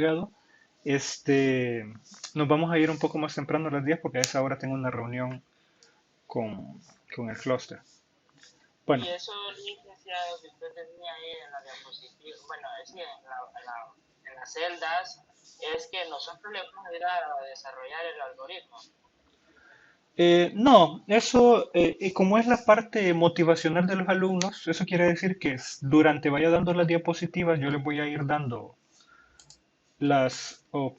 llegado, este, nos vamos a ir un poco más temprano a las 10 porque a esa hora tengo una reunión con, con el clúster. Bueno, Y eso, licenciado, que usted tenía ahí en la diapositiva, bueno, sí, en las celdas, es que nosotros le vamos a ir a desarrollar el algoritmo. no, eso, como es la parte motivacional de los alumnos, eso quiere decir que durante vaya dando las diapositivas, yo les voy a ir dando las, o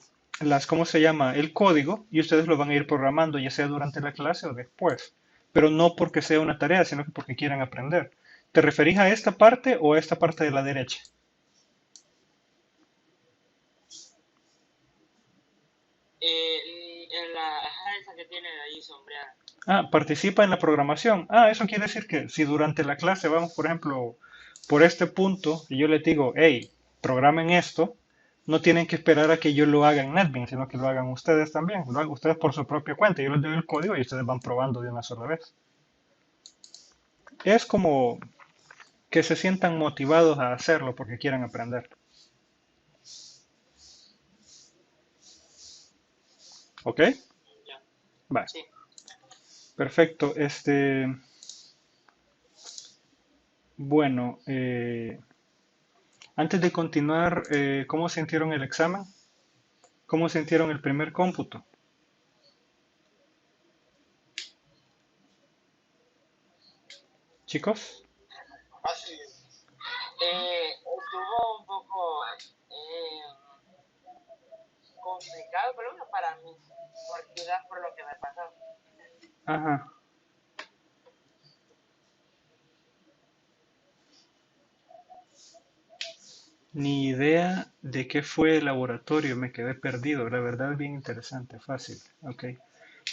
¿cómo se llama? El código y ustedes lo van a ir programando, ya sea durante la clase o después. Pero no porque sea una tarea, sino que porque quieran aprender. ¿Te referís a esta parte o a esta parte de la derecha? En la, ajá, esa que tiene ahí sombreada. Ah, participa en la programación. Ah, eso quiere decir que si durante la clase vamos, por ejemplo, por este punto y yo les digo, hey, programen esto, no tienen que esperar a que yo lo haga en NetBeans, sino que lo hagan ustedes también. Lo hagan ustedes por su propia cuenta. Yo les doy el código y ustedes van probando de una sola vez. Es como que se sientan motivados a hacerlo porque quieran aprender. ¿Ok? Ya, Vale. sí. Perfecto. Bueno, antes de continuar, ¿cómo sintieron el examen? ¿Cómo sintieron el primer cómputo? Chicos, Estuvo un poco complicado, pero bueno, para mí, por quizás por lo que me pasó. ajá, ni idea de qué fue el laboratorio, me quedé perdido, la verdad bien interesante, fácil, ok.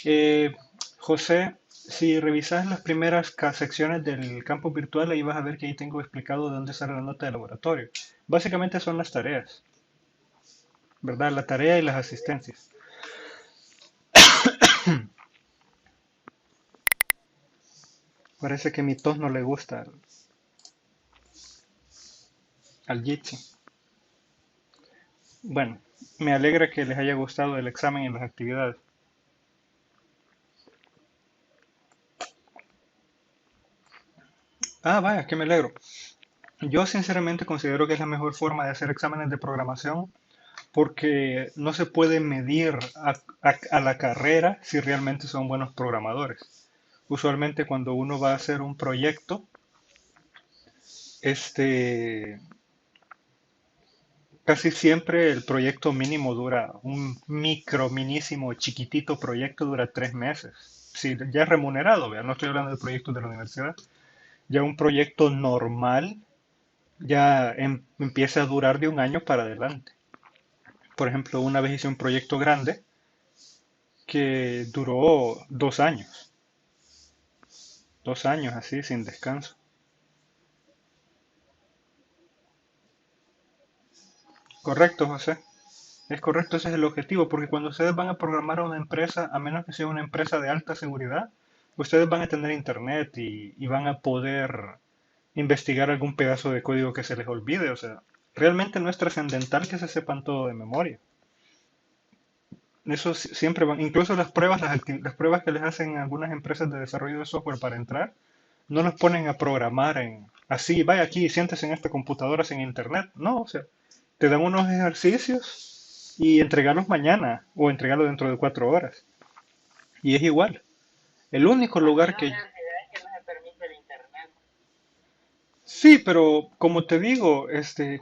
Eh, José, si revisas las primeras secciones del campo virtual, ahí vas a ver que ahí tengo explicado de dónde sale la nota de laboratorio. Básicamente son las tareas, ¿verdad? La tarea y las asistencias. Parece que mi tos no le gusta al Jitsi. Bueno, me alegra que les haya gustado el examen y las actividades. Ah, vaya, que me alegro. Yo sinceramente considero que es la mejor forma de hacer exámenes de programación porque no se puede medir a la carrera si realmente son buenos programadores. Usualmente cuando uno va a hacer un proyecto, este, casi siempre el proyecto mínimo dura, un micro, minísimo, chiquitito proyecto dura 3 meses. Si ya es remunerado, vea, no estoy hablando de proyectos de la universidad. Ya un proyecto normal ya empieza a durar de un año para adelante. Por ejemplo, una vez hice un proyecto grande que duró 2 años, 2 años así, sin descanso. Correcto, José. Es correcto, ese es el objetivo, porque cuando ustedes van a programar a una empresa, a menos que sea una empresa de alta seguridad, ustedes van a tener internet y van a poder investigar algún pedazo de código que se les olvide. O sea, realmente no es trascendental que se sepan todo de memoria. Eso siempre van, incluso las pruebas, las pruebas que les hacen algunas empresas de desarrollo de software para entrar, no los ponen a programar en así, vaya aquí, siéntese en esta computadora sin internet. No, o sea, te dan unos ejercicios y entregarlos mañana o entregarlos dentro de 4 horas. Y es igual. El único Aquí lugar la que... realidad es que no se permite el internet. Sí, pero como te digo,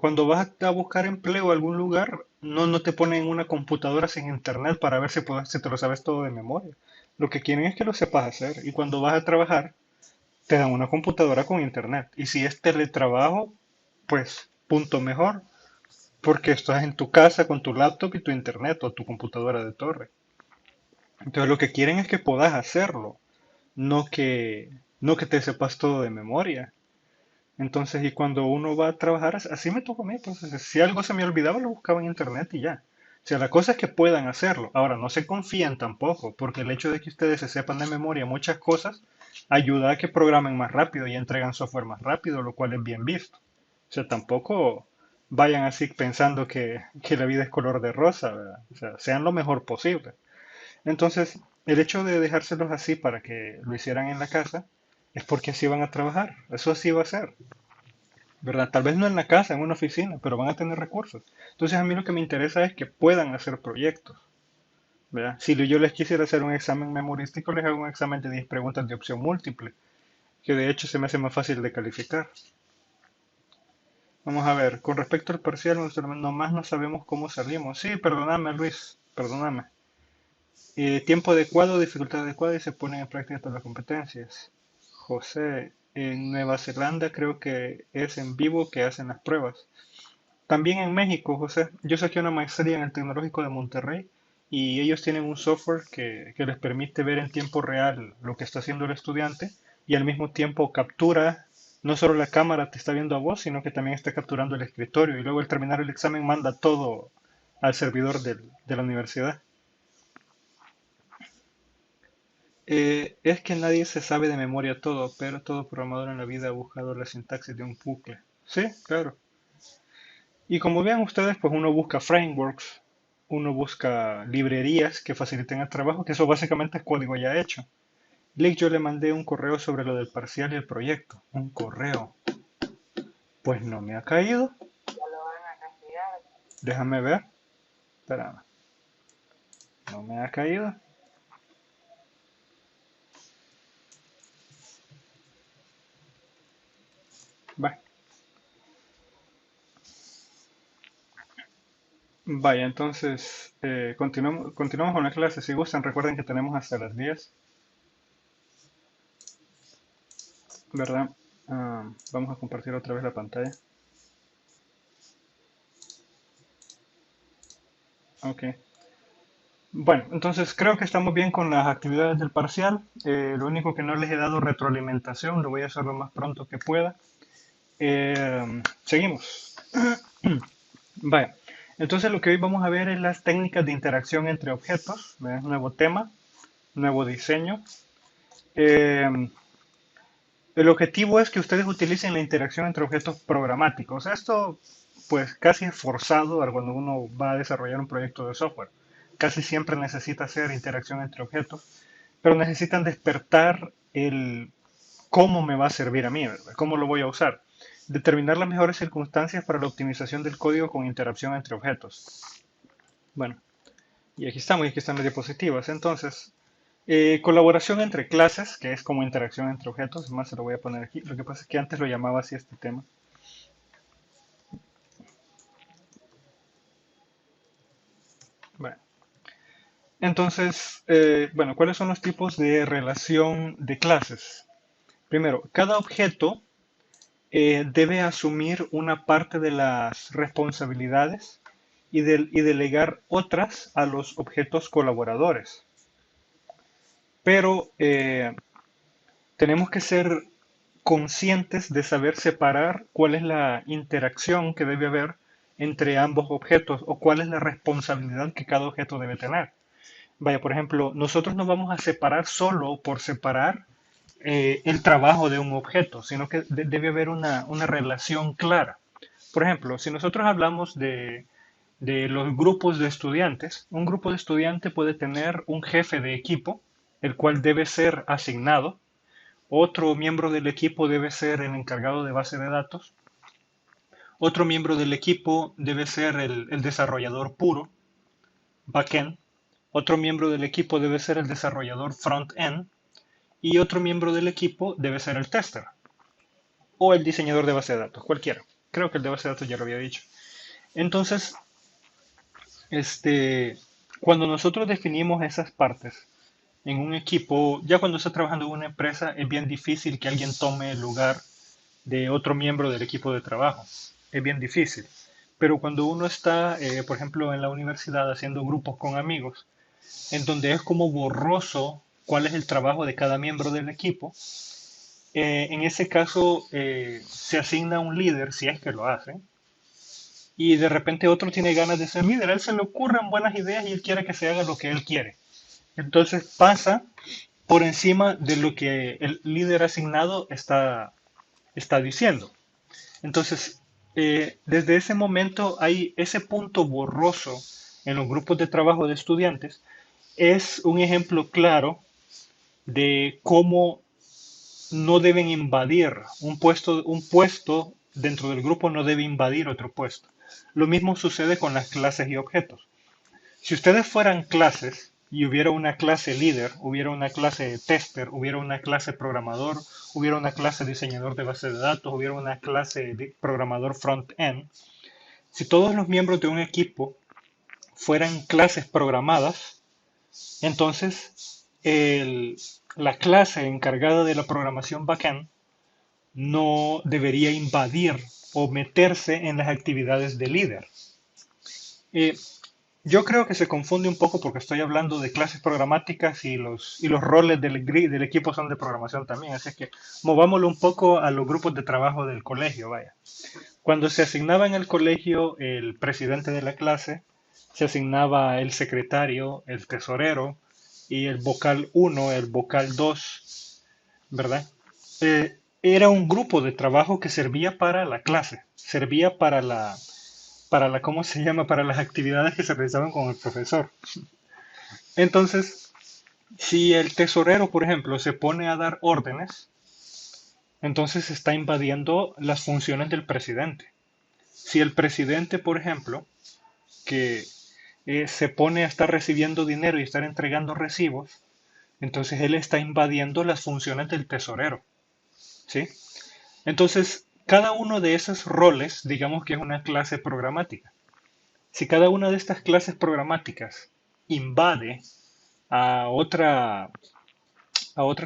cuando vas a buscar empleo a algún lugar, no te ponen una computadora sin internet para ver si te lo sabes todo de memoria. Lo que quieren es que lo sepas hacer. Y cuando vas a trabajar, te dan una computadora con internet. Y si es teletrabajo, pues punto mejor, porque estás en tu casa con tu laptop y tu internet o tu computadora de torre. Entonces lo que quieren es que puedas hacerlo, no que, no que te sepas todo de memoria. Entonces, y cuando uno va a trabajar, así me tocó a mí. Entonces, si algo se me olvidaba, lo buscaba en internet y ya. O sea, la cosa es que puedan hacerlo. Ahora, no se confíen tampoco, porque el hecho de que ustedes se sepan de memoria muchas cosas ayuda a que programen más rápido y entregan software más rápido, lo cual es bien visto. O sea, tampoco vayan así pensando que la vida es color de rosa, ¿verdad? O sea, sean lo mejor posible. Entonces, el hecho de dejárselos así para que lo hicieran en la casa es porque así van a trabajar, eso así va a ser, ¿verdad? Tal vez no en la casa, en una oficina, pero van a tener recursos. Entonces, a mí lo que me interesa es que puedan hacer proyectos, ¿verdad? Si yo les quisiera hacer un examen memorístico, les hago un examen de 10 preguntas de opción múltiple, que de hecho se me hace más fácil de calificar. Vamos a ver, con respecto al parcial, nomás no sabemos cómo salimos. Sí, perdóname, Luis, perdóname. Tiempo adecuado, dificultad adecuada y se ponen en práctica todas las competencias. José, en Nueva Zelanda creo que es en vivo que hacen las pruebas. También en México, José, yo saqué una maestría en el Tecnológico de Monterrey y ellos tienen un software que les permite ver en tiempo real lo que está haciendo el estudiante y al mismo tiempo captura, no solo la cámara te está viendo a vos, sino que también está capturando el escritorio y luego al terminar el examen manda todo al servidor de la universidad. Es que nadie se sabe de memoria todo, pero todo programador en la vida ha buscado la sintaxis de un bucle. Sí, claro. Y como vean ustedes, pues uno busca frameworks, uno busca librerías que faciliten el trabajo, que eso básicamente es código ya hecho. Blake, yo le mandé un correo sobre lo del parcial y el proyecto. Un correo. Pues no me ha caído. Ya lo van a castigar. Déjame ver. Espérame. No me ha caído. Va. Vaya, entonces continuamos con la clase. Si gustan, recuerden que tenemos hasta las 10, ¿verdad? Vamos a compartir otra vez la pantalla. Ok. Bueno, entonces creo que estamos bien con las actividades del parcial. Lo único que no les he dado retroalimentación, lo voy a hacer lo más pronto que pueda. Seguimos. Vaya, entonces lo que hoy vamos a ver es las técnicas de interacción entre objetos. Es un nuevo tema, nuevo diseño. Eh, el objetivo es que ustedes utilicen la interacción entre objetos programáticos. Esto, pues, casi es forzado cuando uno va a desarrollar un proyecto de software. Casi siempre necesita hacer interacción entre objetos, pero necesitan despertar el cómo me va a servir a mí, ¿verdad? Cómo lo voy a usar. Determinar las mejores circunstancias para la optimización del código con interacción entre objetos. Bueno, y aquí estamos, y aquí están las diapositivas. Entonces, colaboración entre clases, que es como interacción entre objetos, más se lo voy a poner aquí. Lo que pasa es que antes lo llamaba así este tema. Bueno, entonces, bueno, ¿cuáles son los tipos de relación de clases? Primero, cada objeto debe asumir una parte de las responsabilidades y delegar otras a los objetos colaboradores. Pero tenemos que ser conscientes de saber separar cuál es la interacción que debe haber entre ambos objetos o cuál es la responsabilidad que cada objeto debe tener. Vaya, por ejemplo, nosotros no vamos a separar solo por separar el trabajo de un objeto, sino que debe haber una relación clara. Por ejemplo, si nosotros hablamos de los grupos de estudiantes, un grupo de estudiantes puede tener un jefe de equipo, el cual debe ser asignado. Otro miembro del equipo debe ser el encargado de base de datos. Otro miembro del equipo debe ser el desarrollador puro, backend. Otro miembro del equipo debe ser el desarrollador front-end. Y otro miembro del equipo debe ser el tester o el diseñador de base de datos, cualquiera. Creo que el de base de datos ya lo había dicho. Entonces, este, cuando nosotros definimos esas partes en un equipo, ya cuando está trabajando en una empresa, es bien difícil que alguien tome el lugar de otro miembro del equipo de trabajo. Es bien difícil. Pero cuando uno está, por ejemplo, en la universidad haciendo grupos con amigos, en donde es como borroso cuál es el trabajo de cada miembro del equipo, en ese caso se asigna un líder, si es que lo hacen, y de repente otro tiene ganas de ser líder. A él se le ocurren buenas ideas y él quiere que se haga lo que él quiere. Entonces pasa por encima de lo que el líder asignado está diciendo. Entonces, Desde ese momento hay ese punto borroso en los grupos de trabajo de estudiantes. Es un ejemplo claro de cómo no deben invadir un puesto dentro del grupo no debe invadir otro puesto. Lo mismo sucede con las clases y objetos. Si ustedes fueran clases y hubiera una clase líder, hubiera una clase tester, hubiera una clase programador, hubiera una clase diseñador de base de datos, hubiera una clase de programador front-end, si todos los miembros de un equipo fueran clases programadas, entonces la clase encargada de la programación backend no debería invadir o meterse en las actividades de líder. Eh, yo creo que se confunde un poco porque estoy hablando de clases programáticas y los roles del equipo son de programación también. Así que movámoslo un poco a los grupos de trabajo del colegio, vaya. Cuando se asignaba en el colegio el presidente de la clase, se asignaba el secretario, el tesorero y el vocal uno, el vocal 2, ¿verdad? Era un grupo de trabajo que servía para la clase, servía ¿cómo se llama? Para las actividades que se realizaban con el profesor. Entonces, si el tesorero, por ejemplo, se pone a dar órdenes, entonces está invadiendo las funciones del presidente. Si el presidente, por ejemplo, que se pone a estar recibiendo dinero y estar entregando recibos, entonces él está invadiendo las funciones del tesorero, ¿sí? Entonces, cada uno de esos roles, digamos que es una clase programática. Si cada una de estas clases programáticas invade a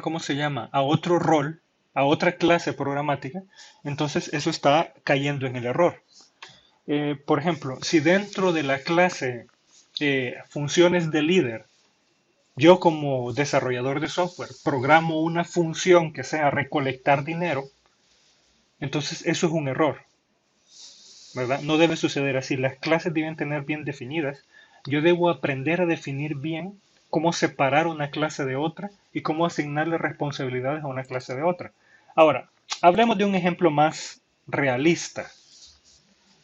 ¿cómo se llama? A otro rol, a otra clase programática, entonces eso está cayendo en el error. Por ejemplo, si dentro de la clase funciones de líder, yo como desarrollador de software programo una función que sea recolectar dinero, entonces eso es un error, ¿verdad? No debe suceder así. Las clases deben tener bien definidas. Yo debo aprender a definir bien cómo separar una clase de otra y cómo asignarle responsabilidades a una clase de otra. Ahora, hablemos de un ejemplo más realista.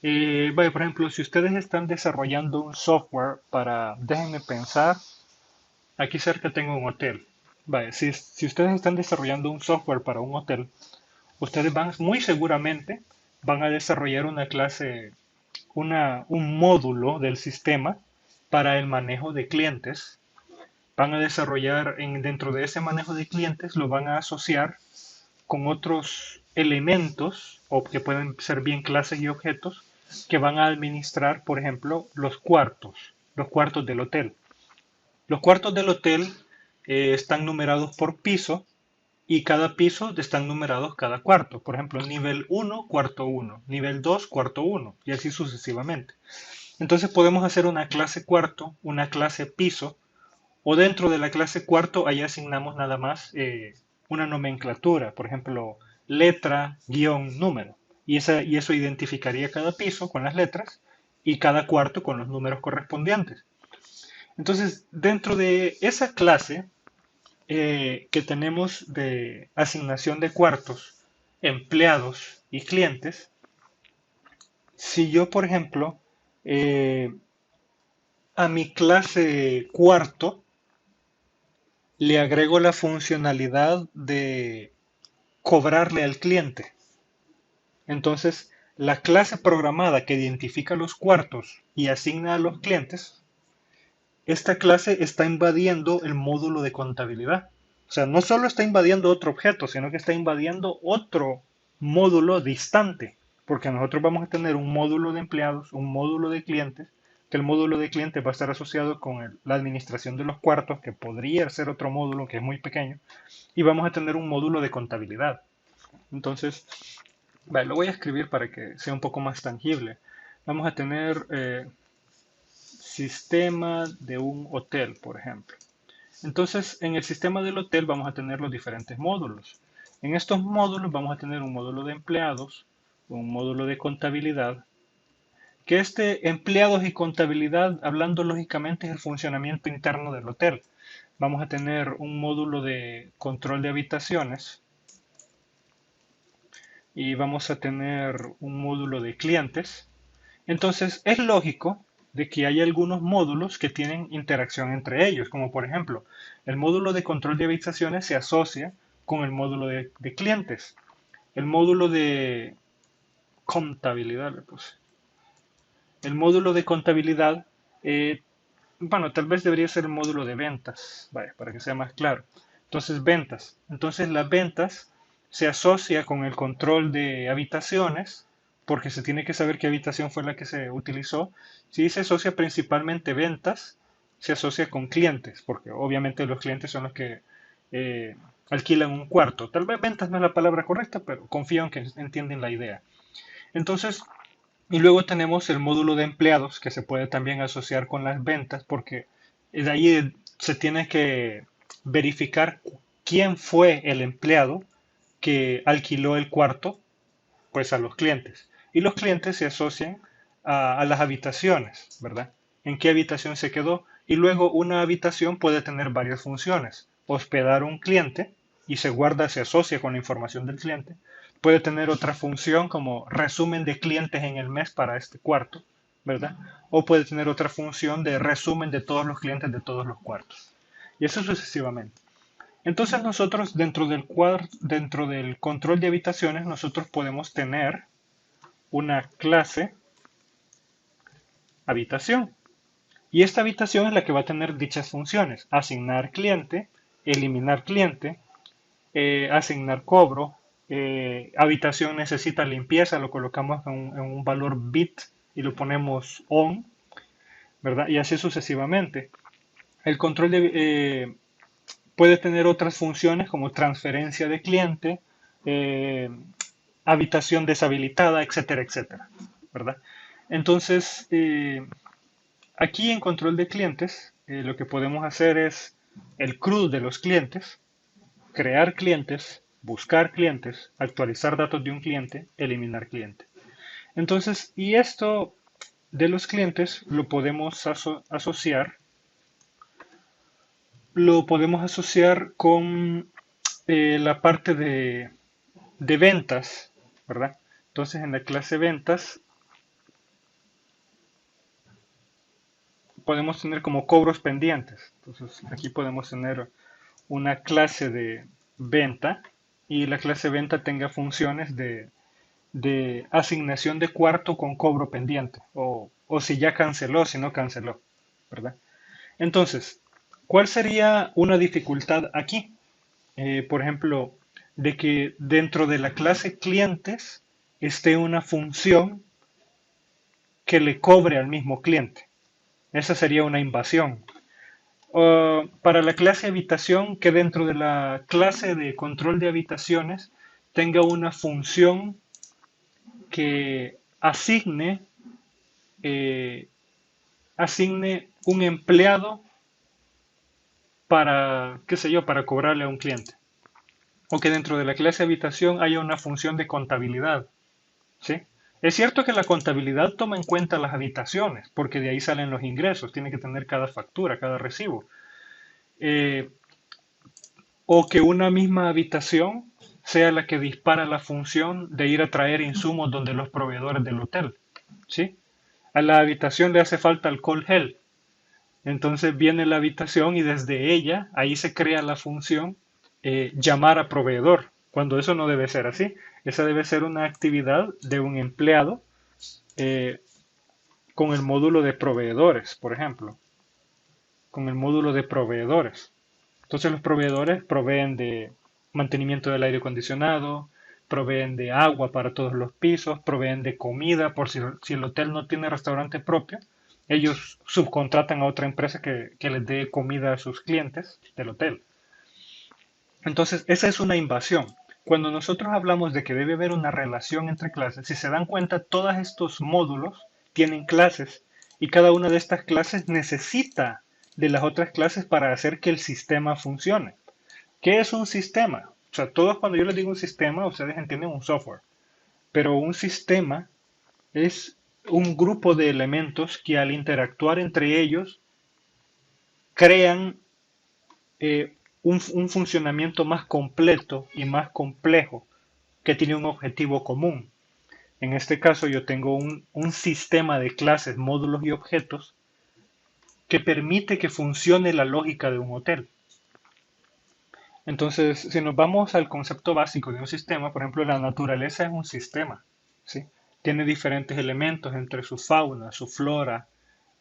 Vaya, por ejemplo, si ustedes están desarrollando un software para, déjenme pensar, aquí cerca tengo un hotel. Vaya, si ustedes están desarrollando un software para un hotel, ustedes muy seguramente van a desarrollar una clase, un módulo del sistema para el manejo de clientes. Van a desarrollar dentro de ese manejo de clientes, lo van a asociar con otros elementos, o que pueden ser bien clases y objetos, que van a administrar, por ejemplo, los cuartos del hotel. Los cuartos del hotel están numerados por piso y cada piso están numerados cada cuarto. Por ejemplo, nivel uno cuarto uno, nivel 2 cuarto uno y así sucesivamente. Entonces podemos hacer una clase cuarto, una clase piso, o dentro de la clase cuarto ahí asignamos nada más una nomenclatura, por ejemplo, letra, guión, número. Y eso identificaría cada piso con las letras y cada cuarto con los números correspondientes. Entonces, dentro de esa clase que tenemos de asignación de cuartos, empleados y clientes, si yo, por ejemplo, eh, a mi clase cuarto le agrego la funcionalidad de cobrarle al cliente, entonces la clase programada que identifica los cuartos y asigna a los clientes, esta clase está invadiendo el módulo de contabilidad. O sea, no solo está invadiendo otro objeto, sino que está invadiendo otro módulo distante, porque nosotros vamos a tener un módulo de empleados, un módulo de clientes, que el módulo de clientes va a estar asociado con la administración de los cuartos, que podría ser otro módulo que es muy pequeño, y vamos a tener un módulo de contabilidad. Entonces, vale, lo voy a escribir para que sea un poco más tangible. Vamos a tener sistema de un hotel, por ejemplo. Entonces, en el sistema del hotel vamos a tener los diferentes módulos. En estos módulos vamos a tener un módulo de empleados, un módulo de contabilidad, que este empleados y contabilidad, hablando lógicamente, es el funcionamiento interno del hotel. Vamos a tener un módulo de control de habitaciones, y vamos a tener un módulo de clientes. Entonces, es lógico de que hay algunos módulos que tienen interacción entre ellos, como por ejemplo, el módulo de control de habitaciones se asocia con el módulo de clientes. El módulo de contabilidad, le puse. El módulo de contabilidad, eh, bueno, tal vez debería ser el módulo de ventas, vaya, para que sea más claro. Entonces, ventas. Entonces, las ventas se asocia con el control de habitaciones, porque se tiene que saber qué habitación fue la que se utilizó. Si se asocia principalmente ventas, se asocia con clientes, porque obviamente los clientes son los que eh, alquilan un cuarto. Tal vez ventas no es la palabra correcta, pero confío en que entienden la idea. Entonces, y luego tenemos el módulo de empleados que se puede también asociar con las ventas porque de ahí se tiene que verificar quién fue el empleado que alquiló el cuarto pues a los clientes. Y los clientes se asocian a las habitaciones, ¿verdad? ¿En qué habitación se quedó? Y luego una habitación puede tener varias funciones. Hospedar un cliente y se guarda, se asocia con la información del cliente. Puede tener otra función como resumen de clientes en el mes para este cuarto, ¿verdad? O puede tener otra función de resumen de todos los clientes de todos los cuartos. Y eso sucesivamente. Entonces nosotros dentro del control de habitaciones, nosotros podemos tener una clase habitación. Y esta habitación es la que va a tener dichas funciones. Asignar cliente, eliminar cliente, asignar cobro. Habitación necesita limpieza, lo colocamos en un valor bit y lo ponemos on, ¿verdad? Y así sucesivamente. El control puede tener otras funciones como transferencia de cliente, eh, habitación deshabilitada, etcétera, etcétera, ¿verdad? Entonces, aquí en control de clientes, lo que podemos hacer es el CRUD de los clientes, crear clientes, buscar clientes, actualizar datos de un cliente, eliminar cliente. Entonces, y esto de los clientes lo podemos asociar con la parte de ventas, ¿verdad? Entonces, en la clase ventas podemos tener como cobros pendientes. Entonces, aquí podemos tener una clase de venta y la clase venta tenga funciones de asignación de cuarto con cobro pendiente o si ya canceló, si no canceló, ¿verdad? Entonces, ¿cuál sería una dificultad aquí? Por ejemplo, de que dentro de la clase clientes esté una función que le cobre al mismo cliente. Esa sería una invasión. Para la clase habitación, que dentro de la clase de control de habitaciones tenga una función que eh, asigne un empleado para, qué sé yo, para cobrarle a un cliente. O que dentro de la clase habitación haya una función de contabilidad, ¿sí? Es cierto que la contabilidad toma en cuenta las habitaciones, porque de ahí salen los ingresos, tiene que tener cada factura, cada recibo. Eh, o que una misma habitación sea la que dispara la función de ir a traer insumos donde los proveedores del hotel, ¿sí? A la habitación le hace falta alcohol gel. Entonces viene la habitación y desde ella, ahí se crea la función llamar a proveedor, cuando eso no debe ser así. Esa debe ser una actividad de un empleado eh, con el módulo de proveedores, por ejemplo, con el módulo de proveedores. Entonces los proveedores proveen de mantenimiento del aire acondicionado, proveen de agua para todos los pisos, proveen de comida, por si el hotel no tiene restaurante propio, ellos subcontratan a otra empresa que les dé comida a sus clientes del hotel. Entonces, esa es una invasión. Cuando nosotros hablamos de que debe haber una relación entre clases, si se dan cuenta, todos estos módulos tienen clases y cada una de estas clases necesita de las otras clases para hacer que el sistema funcione. ¿Qué es un sistema? O sea, todos cuando yo les digo un sistema, ustedes entienden un software, pero un sistema es un grupo de elementos que al interactuar entre ellos crean un funcionamiento más completo y más complejo que tiene un objetivo común. En este caso yo tengo un sistema de clases, módulos y objetos que permite que funcione la lógica de un hotel. Entonces, si nos vamos al concepto básico de un sistema, por ejemplo, la naturaleza es un sistema, ¿sí? Tiene diferentes elementos entre su fauna, su flora,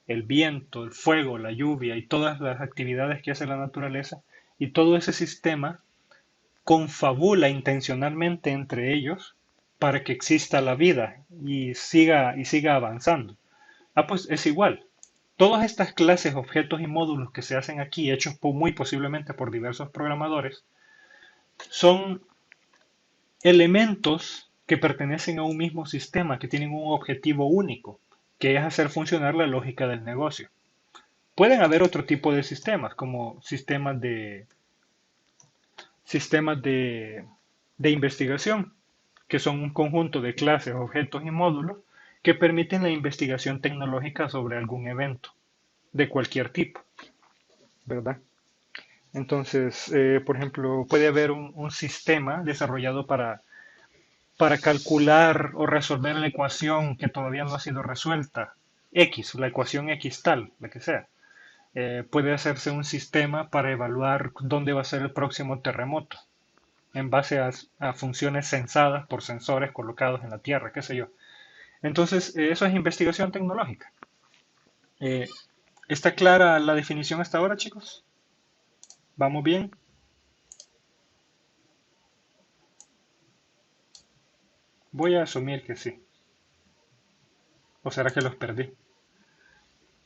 el viento, el fuego, la lluvia y todas las actividades que hace la naturaleza. Y todo ese sistema confabula intencionalmente entre ellos para que exista la vida y siga avanzando. Ah, pues es igual. Todas estas clases, objetos y módulos que se hacen aquí, hechos muy posiblemente por diversos programadores, son elementos que pertenecen a un mismo sistema, que tienen un objetivo único, que es hacer funcionar la lógica del negocio. Pueden haber otro tipo de sistemas, como sistemas de investigación, que son un conjunto de clases, objetos y módulos que permiten la investigación tecnológica sobre algún evento de cualquier tipo, ¿verdad? Entonces, por ejemplo, puede haber un sistema desarrollado para calcular o resolver la ecuación que todavía no ha sido resuelta, X, la ecuación X tal, la que sea. Puede hacerse un sistema para evaluar dónde va a ser el próximo terremoto, en base a funciones sensadas por sensores colocados en la Tierra, qué sé yo. Entonces, eso es investigación tecnológica. Eh, ¿Está clara la definición hasta ahora, chicos? ¿Vamos bien? Voy a asumir que sí. ¿O será que los perdí?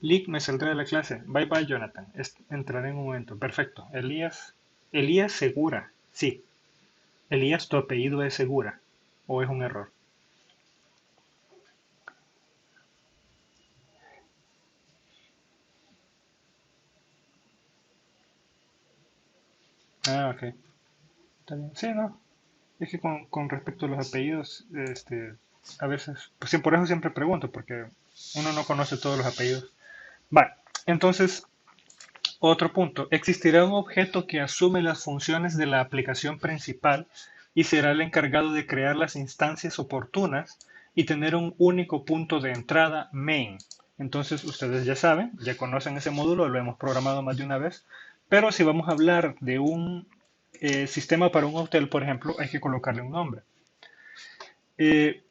Lick, me saldré de la clase. Bye bye, Jonathan. Entraré en un momento. Perfecto. Elías. Elías Segura. Sí. Elías, tu apellido es Segura. ¿O es un error? Ah, ok. Está bien. Sí, no. Es que con respecto a los apellidos, a veces, pues sí, por eso siempre pregunto, porque uno no conoce todos los apellidos. Vale. Entonces, otro punto, existirá un objeto que asume las funciones de la aplicación principal y será el encargado de crear las instancias oportunas y tener un único punto de entrada main. Entonces ustedes ya saben, ya conocen ese módulo, lo hemos programado más de una vez, pero si vamos a hablar de un sistema para un hotel, por ejemplo, hay que colocarle un nombre. Eh,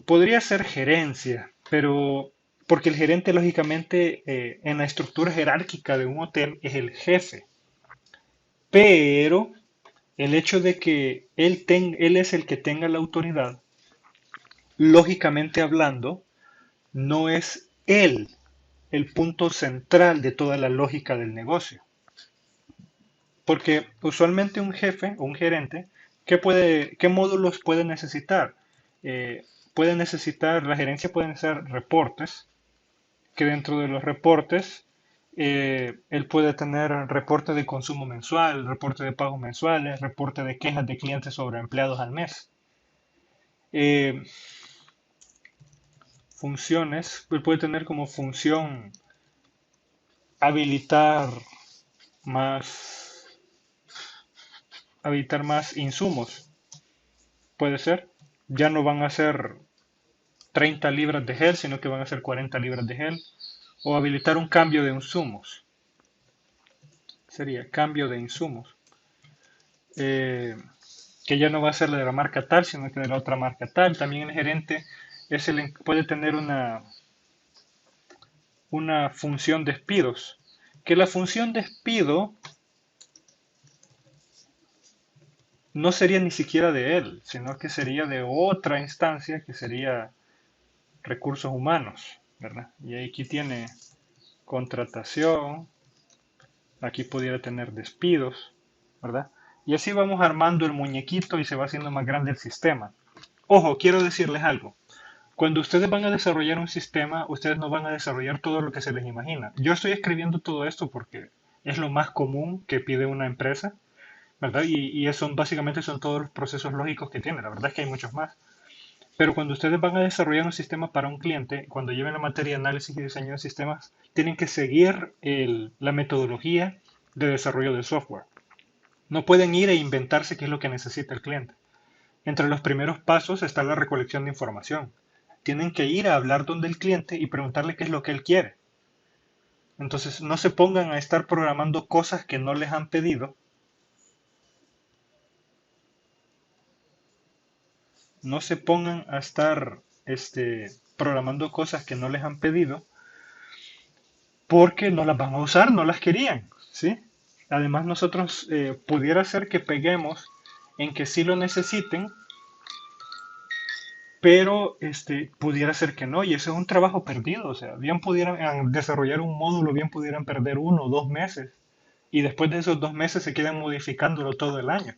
Podría ser gerencia, pero porque el gerente lógicamente en la estructura jerárquica de un hotel es el jefe, pero el hecho de que él es el que tenga la autoridad, lógicamente hablando, no es él el punto central de toda la lógica del negocio. Porque usualmente un jefe o un gerente, ¿qué módulos puede necesitar? Eh, la gerencia pueden ser reportes, que dentro de los reportes él puede tener reporte de consumo mensual, reporte de pagos mensuales, reporte de quejas de clientes sobre empleados al mes. Eh, Funciones, él puede tener como función habilitar más, habilitar más insumos, puede ser. Ya no van a ser 30 libras de gel, sino que van a ser 40 libras de gel. O habilitar un cambio de insumos. Sería cambio de insumos. Eh, que ya no va a ser de la marca tal, sino que de la otra marca tal. También el gerente puede tener una función despidos. Que la función despido no sería ni siquiera de él, sino que sería de otra instancia que sería recursos humanos, ¿verdad? Y aquí tiene contratación, aquí pudiera tener despidos, ¿verdad? Y así vamos armando el muñequito y se va haciendo más grande el sistema. Ojo, quiero decirles algo. Cuando ustedes van a desarrollar un sistema, ustedes no van a desarrollar todo lo que se les imagina. Yo estoy escribiendo todo esto porque es lo más común que pide una empresa, ¿verdad? Y básicamente son todos los procesos lógicos que tiene. La verdad es que hay muchos más. Pero cuando ustedes van a desarrollar un sistema para un cliente, cuando lleven la materia de análisis y diseño de sistemas, tienen que seguir la metodología de desarrollo del software. No pueden ir e inventarse qué es lo que necesita el cliente. Entre los primeros pasos está la recolección de información. Tienen que ir a hablar donde el cliente y preguntarle qué es lo que él quiere. Entonces, no se pongan a estar programando cosas que no les han pedido. No se pongan a estar programando cosas que no les han pedido porque no las van a usar, no las querían, ¿sí? Además, nosotros pudiera ser que peguemos en que sí lo necesiten, pero pudiera ser que no, y eso es un trabajo perdido. O sea, bien pudieran desarrollar un módulo, bien pudieran perder 1 o 2 meses, y después de esos 2 meses se quedan modificándolo todo el año.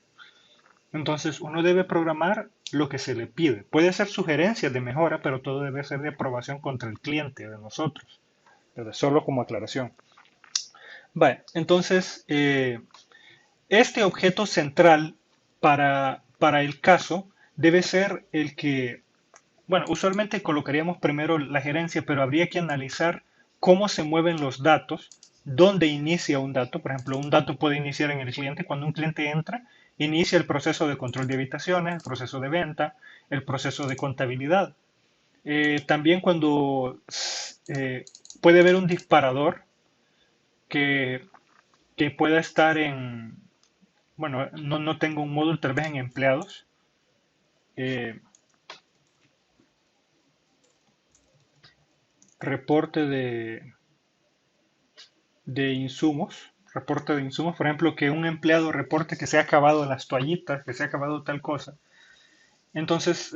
Entonces, uno debe programar lo que se le pide. Puede hacer sugerencias de mejora, pero todo debe ser de aprobación contra el cliente de nosotros, ¿verdad? Solo como aclaración. Vale, entonces, este objeto central para el caso debe ser el que, bueno, usualmente colocaríamos primero la gerencia, pero habría que analizar cómo se mueven los datos, dónde inicia un dato. Por ejemplo, un dato puede iniciar en el cliente. Cuando un cliente entra, inicia el proceso de control de habitaciones, el proceso de venta, el proceso de contabilidad. También cuando puede haber un disparador que, que pueda estar en, bueno, no tengo un módulo tal vez en empleados. eh, reporte de insumos, reporte de insumos, por ejemplo, que un empleado reporte que se ha acabado las toallitas, que se ha acabado tal cosa. Entonces,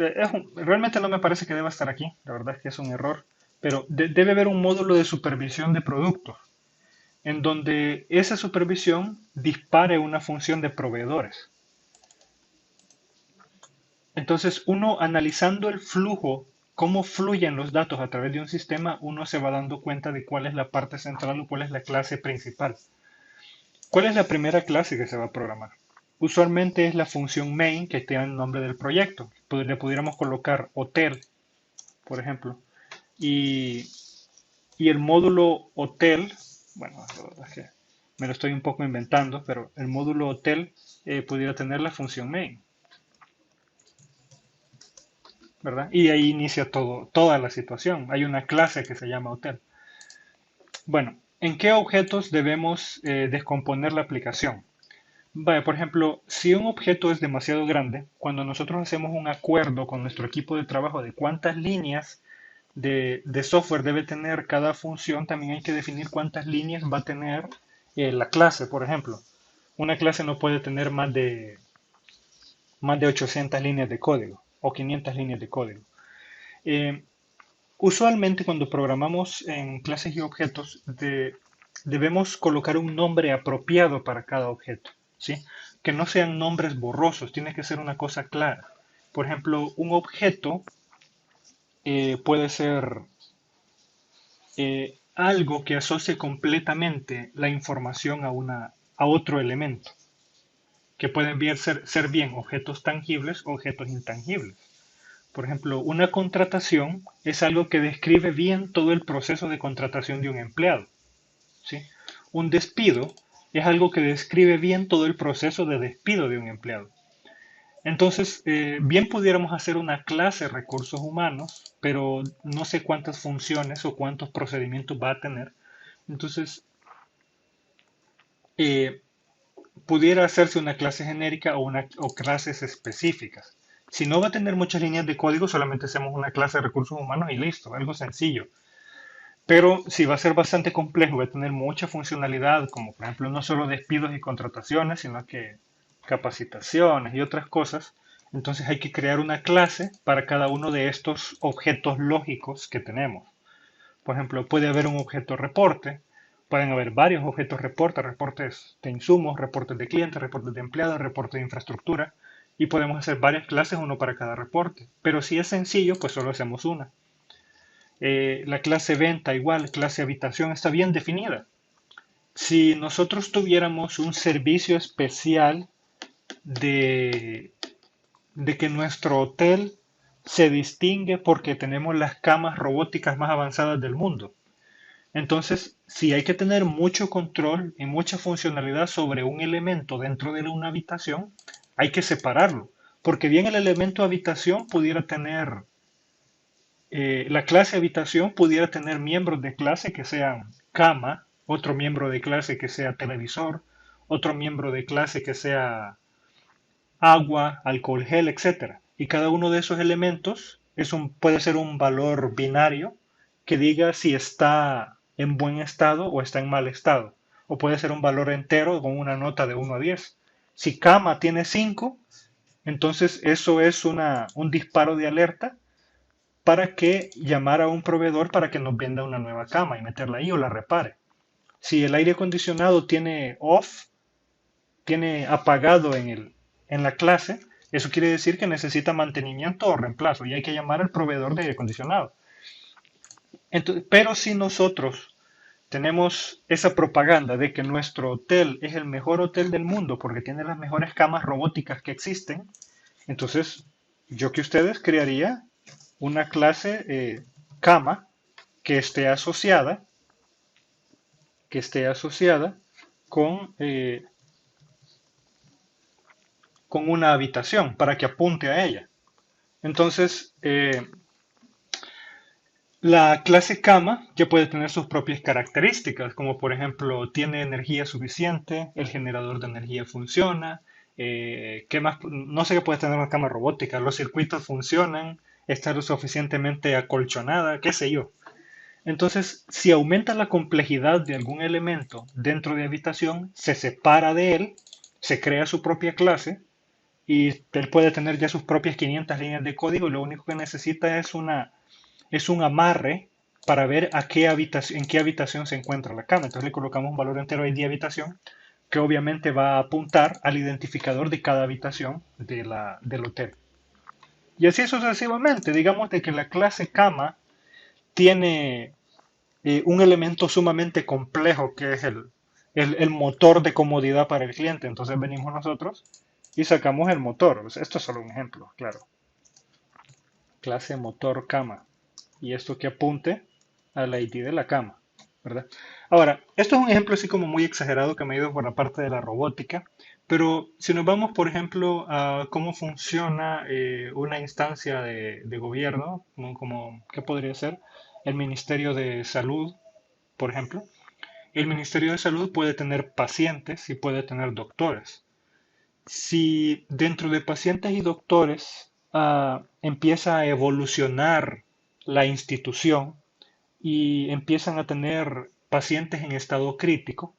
realmente no me parece que deba estar aquí, la verdad es que es un error, pero debe haber un módulo de supervisión de productos, en donde esa supervisión dispare una función de proveedores. Entonces, uno analizando el flujo, cómo fluyen los datos a través de un sistema, uno se va dando cuenta de cuál es la parte central o cuál es la clase principal. ¿Cuál es la primera clase que se va a programar? Usualmente es la función main que tiene el nombre del proyecto. Le pudiéramos colocar hotel, por ejemplo. Y, y el módulo hotel, bueno, la verdad es que me lo estoy un poco inventando, pero el módulo hotel pudiera tener la función main, ¿verdad? Y ahí inicia toda la situación. Hay una clase que se llama hotel. Bueno, ¿en qué objetos debemos descomponer la aplicación? Vaya, por ejemplo, si un objeto es demasiado grande, cuando nosotros hacemos un acuerdo con nuestro equipo de trabajo de cuántas líneas de software debe tener cada función, también hay que definir cuántas líneas va a tener la clase, por ejemplo. Una clase no puede tener más de 800 líneas de código o 500 líneas de código. Eh, Usualmente cuando programamos en clases y objetos debemos colocar un nombre apropiado para cada objeto, ¿sí? Que no sean nombres borrosos, tiene que ser una cosa clara. Por ejemplo, un objeto puede ser algo que asocie completamente la información a otro elemento, que pueden ser bien objetos tangibles o objetos intangibles. Por ejemplo, una contratación es algo que describe bien todo el proceso de contratación de un empleado, ¿sí? Un despido es algo que describe bien todo el proceso de despido de un empleado. Entonces, bien pudiéramos hacer una clase de recursos humanos, pero no sé cuántas funciones o cuántos procedimientos va a tener. Entonces, eh, pudiera hacerse una clase genérica o clases específicas. Si no va a tener muchas líneas de código, solamente hacemos una clase de recursos humanos y listo, algo sencillo. Pero si va a ser bastante complejo, va a tener mucha funcionalidad, como por ejemplo no solo despidos y contrataciones, sino que capacitaciones y otras cosas, entonces hay que crear una clase para cada uno de estos objetos lógicos que tenemos. Por ejemplo, puede haber un objeto reporte, pueden haber varios objetos reporte, reportes de insumos, reportes de clientes, reportes de empleados, reportes de infraestructura, y podemos hacer varias clases, uno para cada reporte. Pero si es sencillo, pues solo hacemos una. La clase venta igual, clase habitación está bien definida. Si nosotros tuviéramos un servicio especial de, de que nuestro hotel se distingue porque tenemos las camas robóticas más avanzadas del mundo, entonces, si hay que tener mucho control y mucha funcionalidad sobre un elemento dentro de una habitación, hay que separarlo, Porque bien el elemento habitación pudiera tener, la clase habitación pudiera tener miembros de clase que sean cama, otro miembro de clase que sea televisor, otro miembro de clase que sea agua, alcohol gel, etcétera. Y cada uno de esos elementos puede ser un valor binario que diga si está en buen estado o está en mal estado. O puede ser un valor entero con una nota de 1 a 10. Si cama tiene 5, entonces eso es un disparo de alerta para que llamar a un proveedor para que nos venda una nueva cama y meterla ahí o la repare. Si el aire acondicionado tiene off, tiene apagado en la clase, eso quiere decir que necesita mantenimiento o reemplazo y hay que llamar al proveedor de aire acondicionado. Entonces, pero si nosotros tenemos esa propaganda de que nuestro hotel es el mejor hotel del mundo porque tiene las mejores camas robóticas que existen, entonces yo que ustedes crearía una clase cama que esté asociada, que esté asociada con, eh, con una habitación para que apunte a ella. Entonces, la clase cama ya puede tener sus propias características, como por ejemplo, tiene energía suficiente, el generador de energía funciona, ¿qué más? No sé qué puede tener una cama robótica, los circuitos funcionan, está lo suficientemente acolchonada, qué sé yo. Entonces, si aumenta la complejidad de algún elemento dentro de habitación, se separa de él, se crea su propia clase y él puede tener ya sus propias 500 líneas de código y lo único que necesita es un amarre para ver en qué habitación se encuentra la cama. Entonces le colocamos un valor entero ahí de habitación que obviamente va a apuntar al identificador de cada habitación del hotel. Y así sucesivamente, digamos de que la clase cama tiene un elemento sumamente complejo que es el motor de comodidad para el cliente. Entonces venimos nosotros y sacamos el motor. Esto es solo un ejemplo, claro. Clase motor cama. Y esto que apunte al ID de la cama, ¿verdad? Ahora, esto es un ejemplo así como muy exagerado que me ha ido por la parte de la robótica, pero si nos vamos, por ejemplo, a cómo funciona una instancia de gobierno, ¿qué podría ser? El Ministerio de Salud, por ejemplo. El Ministerio de Salud puede tener pacientes y puede tener doctores. Si dentro de pacientes y doctores empieza a evolucionar la institución y empiezan a tener pacientes en estado crítico,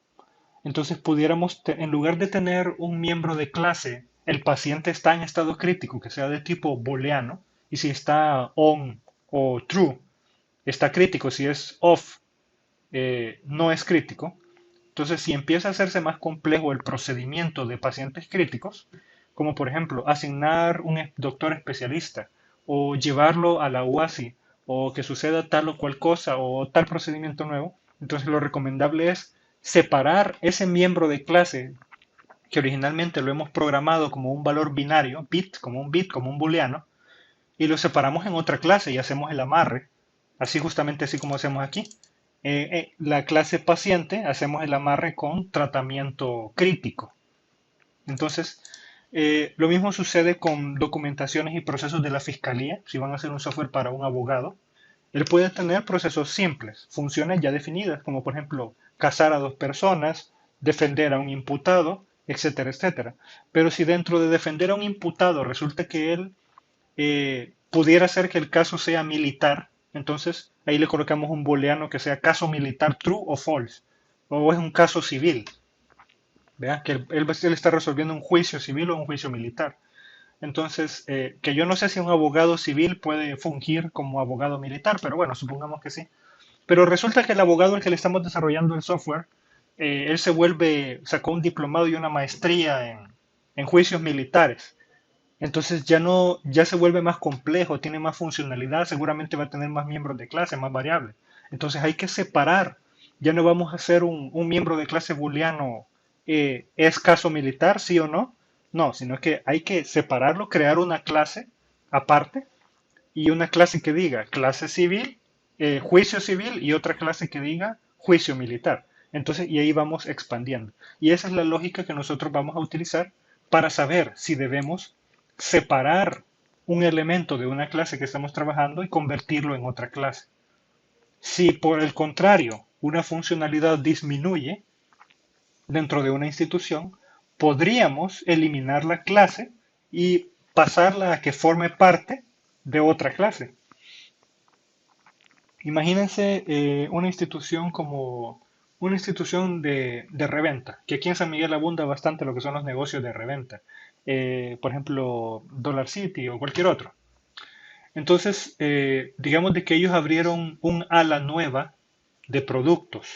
entonces pudiéramos, en lugar de tener un miembro de clase, el paciente está en estado crítico, que sea de tipo booleano, y si está on o true, está crítico, si es off, no es crítico. Entonces, si empieza a hacerse más complejo el procedimiento de pacientes críticos, como por ejemplo asignar un doctor especialista o llevarlo a la UASI o que suceda tal o cual cosa o tal procedimiento nuevo, entonces lo recomendable es separar ese miembro de clase que originalmente lo hemos programado como un valor binario, bit, como un booleano, y lo separamos en otra clase y hacemos el amarre, así justamente así como hacemos aquí. La clase paciente hacemos el amarre con tratamiento crítico. Entonces, lo mismo sucede con documentaciones y procesos de la fiscalía. Si van a hacer un software para un abogado, él puede tener procesos simples, funciones ya definidas, como por ejemplo casar a dos personas, defender a un imputado, etcétera, etcétera. Pero si dentro de defender a un imputado resulta que él pudiera ser que el caso sea militar, entonces ahí le colocamos un booleano que sea caso militar true o false, o es un caso civil, ¿vea? Que él está resolviendo un juicio civil o un juicio militar. Entonces, que yo no sé si un abogado civil puede fungir como abogado militar, pero bueno, supongamos que sí. Pero resulta que el abogado al que le estamos desarrollando el software, él sacó un diplomado y una maestría en juicios militares. Entonces ya no, ya se vuelve más complejo, tiene más funcionalidad, seguramente va a tener más miembros de clase, más variables. Entonces hay que separar. Ya no vamos a hacer un miembro de clase booleano, ¿es caso militar, sí o no? No, sino que hay que separarlo, crear una clase aparte y una clase que diga clase civil, juicio civil y otra clase que diga juicio militar. Entonces, y ahí vamos expandiendo. Y esa es la lógica que nosotros vamos a utilizar para saber si debemos separar un elemento de una clase que estamos trabajando y convertirlo en otra clase. Si por el contrario una funcionalidad disminuye dentro de una institución, podríamos eliminar la clase y pasarla a que forme parte de otra clase. Imagínense una institución como una institución de reventa, que aquí en San Miguel abunda bastante lo que son los negocios de reventa. Por ejemplo, Dollar City o cualquier otro. Entonces, digamos de que ellos abrieron un ala nueva de productos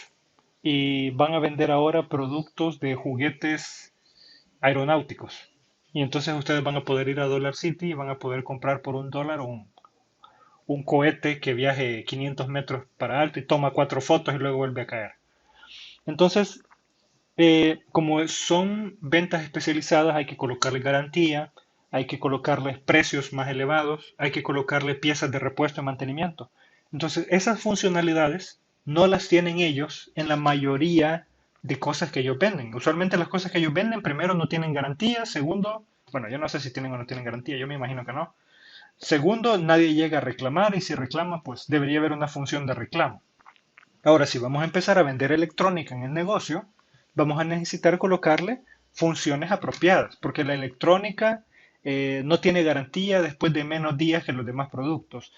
y van a vender ahora productos de juguetes aeronáuticos. Y entonces ustedes van a poder ir a Dollar City y van a poder comprar por $1 un cohete que viaje 500 metros para alto y toma 4 fotos y luego vuelve a caer. Entonces, como son ventas especializadas, hay que colocarle garantía, hay que colocarles precios más elevados, hay que colocarle piezas de repuesto y mantenimiento. Entonces, esas funcionalidades no las tienen ellos en la mayoría de cosas que ellos venden. Usualmente las cosas que ellos venden, primero, no tienen garantía, segundo, bueno, yo no sé si tienen o no tienen garantía, yo me imagino que no. Segundo, nadie llega a reclamar y si reclama, pues debería haber una función de reclamo. Ahora, si vamos a empezar a vender electrónica en el negocio, vamos a necesitar colocarle funciones apropiadas, porque la electrónica no tiene garantía después de menos días que los demás productos.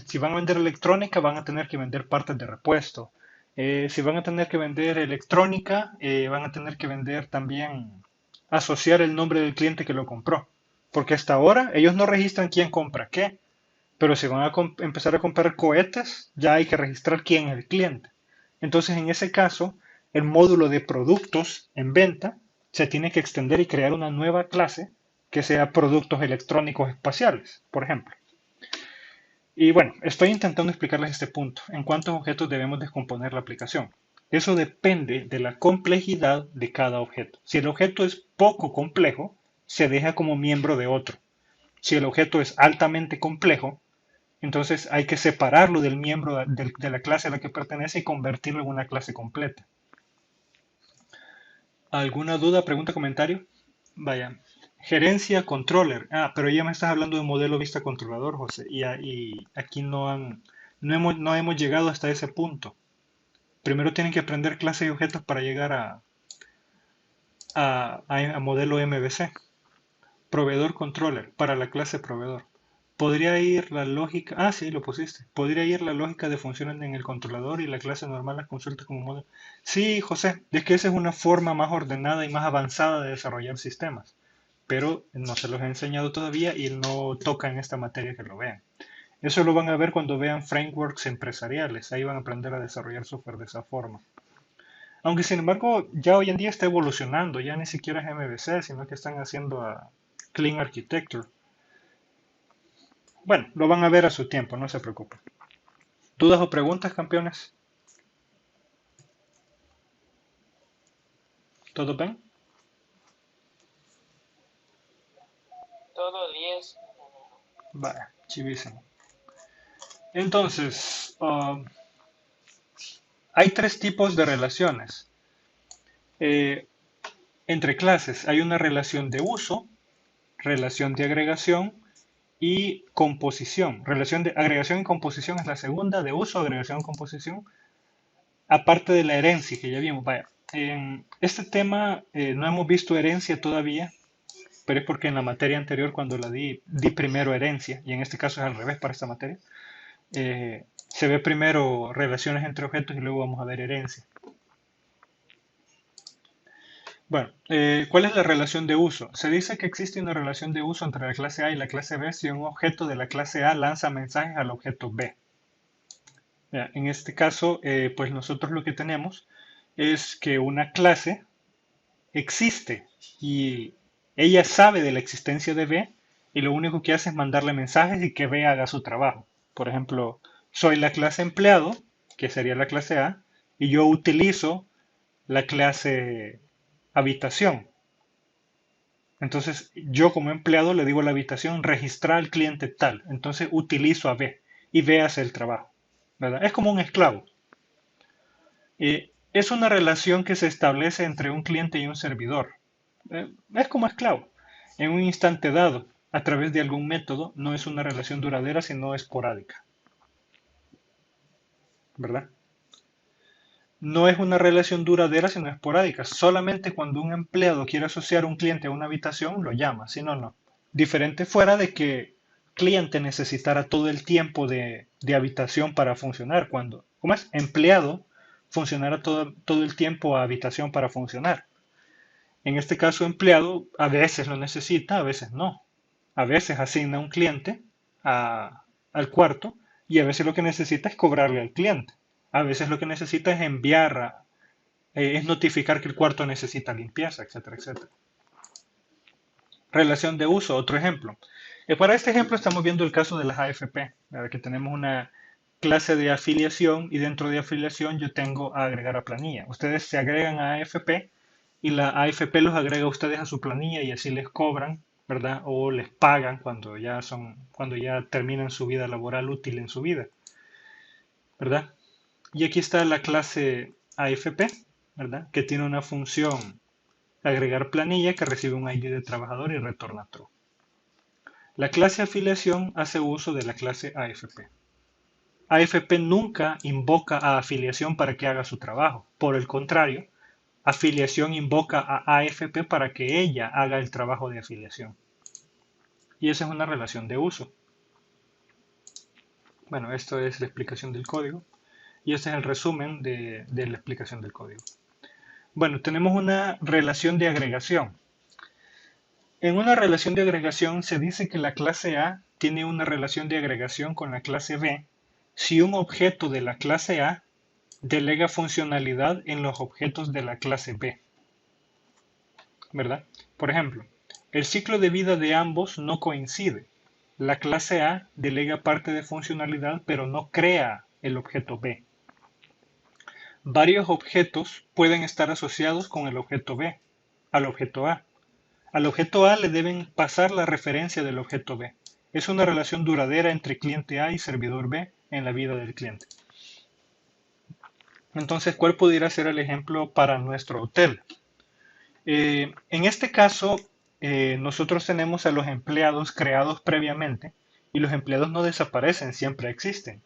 Si van a vender electrónica, van a tener que vender partes de repuesto. Si van a tener que vender electrónica, van a tener que vender también, asociar el nombre del cliente que lo compró. Porque hasta ahora ellos no registran quién compra qué. Pero si van a empezar a comprar cohetes, ya hay que registrar quién es el cliente. Entonces, en ese caso, el módulo de productos en venta se tiene que extender y crear una nueva clase que sea productos electrónicos espaciales, por ejemplo. Y bueno, estoy intentando explicarles este punto, en cuántos objetos debemos descomponer la aplicación. Eso depende de la complejidad de cada objeto. Si el objeto es poco complejo, se deja como miembro de otro. Si el objeto es altamente complejo, entonces hay que separarlo del miembro de la clase a la que pertenece y convertirlo en una clase completa. ¿Alguna duda, pregunta, comentario? Vaya. Gerencia controller. Ah, pero ya me estás hablando de modelo vista controlador, José. Y aquí no hemos llegado hasta ese punto. Primero tienen que aprender clases y objetos para llegar a modelo MVC. Proveedor controller, para la clase proveedor. Podría ir la lógica, sí, lo pusiste. Podría ir la lógica de funciones en el controlador y la clase normal las consulta como modelo. Sí, José, es que esa es una forma más ordenada y más avanzada de desarrollar sistemas, pero no se los he enseñado todavía y no toca en esta materia que lo vean. Eso lo van a ver cuando vean frameworks empresariales, ahí van a aprender a desarrollar software de esa forma. Aunque sin embargo, ya hoy en día está evolucionando, ya ni siquiera es MVC, sino que están haciendo a Clean Architecture. Bueno, lo van a ver a su tiempo, no se preocupen. ¿Dudas o preguntas, campeones? ¿Todo bien? Todo 10. Vale, chivísimo. Entonces, hay tres tipos de relaciones. Eh, Entre clases hay una relación de uso, relación de agregación y composición. Relación de agregación y composición es la segunda, de uso, agregación y composición, aparte de la herencia que ya vimos. Vaya, en este tema no hemos visto herencia todavía, pero es porque en la materia anterior cuando la di primero herencia, y en este caso es al revés para esta materia. Se ve primero relaciones entre objetos y luego vamos a ver herencia. Bueno, ¿cuál es la relación de uso? Se dice que existe una relación de uso entre la clase A y la clase B si un objeto de la clase A lanza mensajes al objeto B. Ya, en este caso, pues nosotros lo que tenemos es que una clase existe y ella sabe de la existencia de B y lo único que hace es mandarle mensajes y que B haga su trabajo. Por ejemplo, soy la clase empleado, que sería la clase A, y yo utilizo la clase habitación. Entonces, yo como empleado le digo a la habitación registrar al cliente tal. Entonces, utilizo a B y B hace el trabajo. ¿Verdad? Es como un esclavo. Es una relación que se establece entre un cliente y un servidor. Es como esclavo, en un instante dado. a través de algún método no es una relación duradera, sino esporádica, ¿verdad? No es una relación duradera, sino esporádica. Solamente cuando un empleado quiere asociar a un cliente a una habitación, lo llama, si no, no. Diferente fuera de que cliente necesitara todo el tiempo de habitación para funcionar, cuando, ¿cómo es? Empleado funcionara todo el tiempo a habitación para funcionar. En este caso, empleado a veces lo necesita, a veces no. A veces asigna un cliente al cuarto y a veces lo que necesita es cobrarle al cliente. A veces lo que necesita es es notificar que el cuarto necesita limpieza, etcétera, etcétera. Relación de uso, otro ejemplo. Para este ejemplo estamos viendo el caso de las AFP, ¿verdad? Que tenemos una clase de afiliación y dentro de afiliación yo tengo a agregar a planilla. Ustedes se agregan a AFP y la AFP los agrega a ustedes a su planilla y así les cobran, ¿verdad? O les pagan cuando ya terminan su vida laboral útil en su vida, ¿verdad? Y aquí está la clase AFP, ¿verdad? Que tiene una función agregar planilla que recibe un ID de trabajador y retorna true. La clase afiliación hace uso de la clase AFP. AFP nunca invoca a afiliación para que haga su trabajo. Por el contrario, afiliación invoca a AFP para que ella haga el trabajo de afiliación. Y esa es una relación de uso. Bueno, esto es la explicación del código. Y este es el resumen de la explicación del código. Bueno, tenemos una relación de agregación. En una relación de agregación se dice que la clase A tiene una relación de agregación con la clase B si un objeto de la clase A delega funcionalidad en los objetos de la clase B, ¿verdad? Por ejemplo, el ciclo de vida de ambos no coincide. La clase A delega parte de funcionalidad pero no crea el objeto B. Varios objetos pueden estar asociados con el objeto B, al objeto A. Al objeto A le deben pasar la referencia del objeto B. Es una relación duradera entre cliente A y servidor B en la vida del cliente. Entonces, ¿cuál pudiera ser el ejemplo para nuestro hotel? En este caso, nosotros tenemos a los empleados creados previamente y los empleados no desaparecen, siempre existen.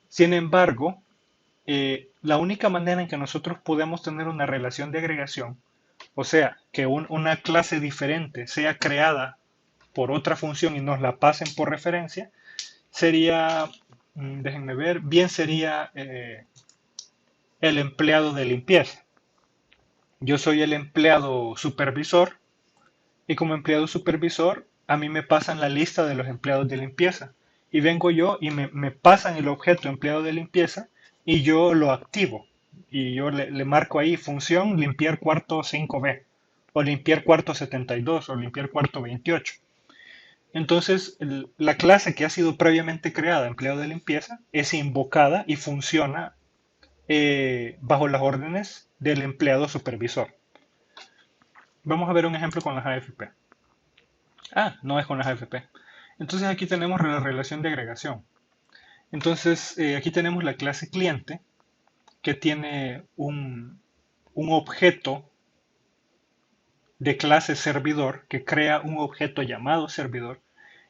Sin embargo, la única manera en que nosotros podemos tener una relación de agregación, o sea, que una clase diferente sea creada por otra función y nos la pasen por referencia, sería, déjenme ver, bien sería el empleado de limpieza. Yo soy el empleado supervisor y como empleado supervisor a mí me pasan la lista de los empleados de limpieza y vengo yo y me pasan el objeto empleado de limpieza y yo lo activo y yo le marco ahí función limpiar cuarto 5B o limpiar cuarto 72 o limpiar cuarto 28. Entonces, la clase que ha sido previamente creada, empleado de limpieza, es invocada y funciona bajo las órdenes del empleado supervisor. Vamos a ver un ejemplo con las AFP. Ah, no es con las AFP. Entonces aquí tenemos la relación de agregación. Entonces aquí tenemos la clase cliente que tiene un objeto de clase servidor que crea un objeto llamado servidor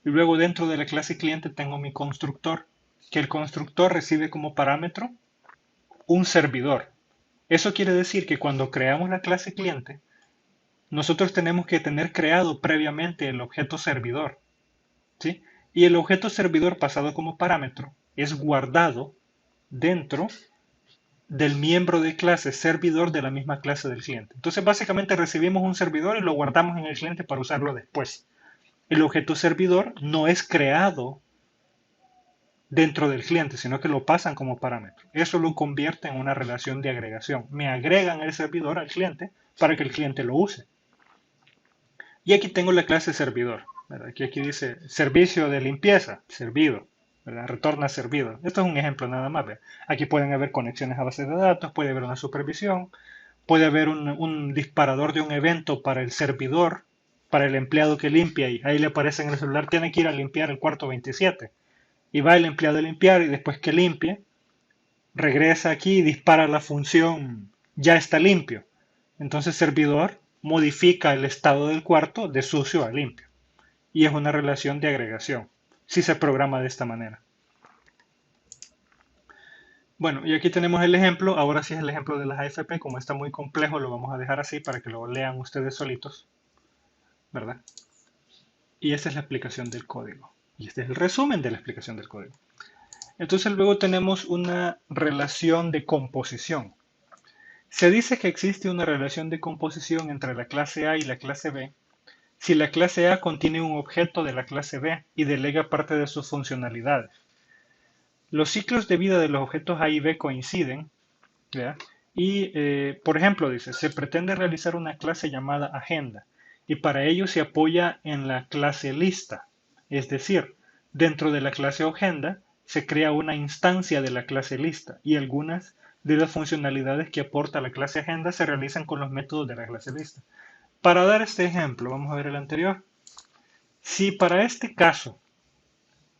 y luego dentro de la clase cliente tengo mi constructor que el constructor recibe como parámetro un servidor. Eso quiere decir que cuando creamos la clase cliente nosotros tenemos que tener creado previamente el objeto servidor, ¿sí? Y el objeto servidor pasado como parámetro es guardado dentro del miembro de clase servidor de la misma clase del cliente. Entonces básicamente recibimos un servidor y lo guardamos en el cliente para usarlo después. El objeto servidor no es creado dentro del cliente, sino que lo pasan como parámetro. Eso lo convierte en una relación de agregación. Me agregan el servidor al cliente para que el cliente lo use. Y aquí tengo la clase servidor, ¿verdad? Aquí dice servicio de limpieza, servido, ¿verdad? Retorna servido. Esto es un ejemplo nada más, ¿verdad? Aquí pueden haber conexiones a bases de datos, puede haber una supervisión, puede haber un disparador de un evento para el servidor, para el empleado que limpia y ahí le aparece en el celular, tiene que ir a limpiar el cuarto 27. Y va el empleado a limpiar y después que limpie, regresa aquí y dispara la función ya está limpio. Entonces servidor modifica el estado del cuarto de sucio a limpio. y es una relación de agregación, si se programa de esta manera. Bueno, y aquí tenemos el ejemplo, ahora sí es el ejemplo de las AFP, como está muy complejo lo vamos a dejar así para que lo lean ustedes solitos, ¿verdad? Y esta es la explicación del código. Y este es el resumen de la explicación del código. Entonces luego tenemos una relación de composición. Se dice que existe una relación de composición entre la clase A y la clase B si la clase A contiene un objeto de la clase B y delega parte de sus funcionalidades. Los ciclos de vida de los objetos A y B coinciden, ¿ya? Y, por ejemplo, dice, se pretende realizar una clase llamada agenda y para ello se apoya en la clase lista. Es decir, dentro de la clase agenda se crea una instancia de la clase lista y algunas de las funcionalidades que aporta la clase agenda se realizan con los métodos de la clase lista. Para dar este ejemplo, vamos a ver el anterior. Si para este caso,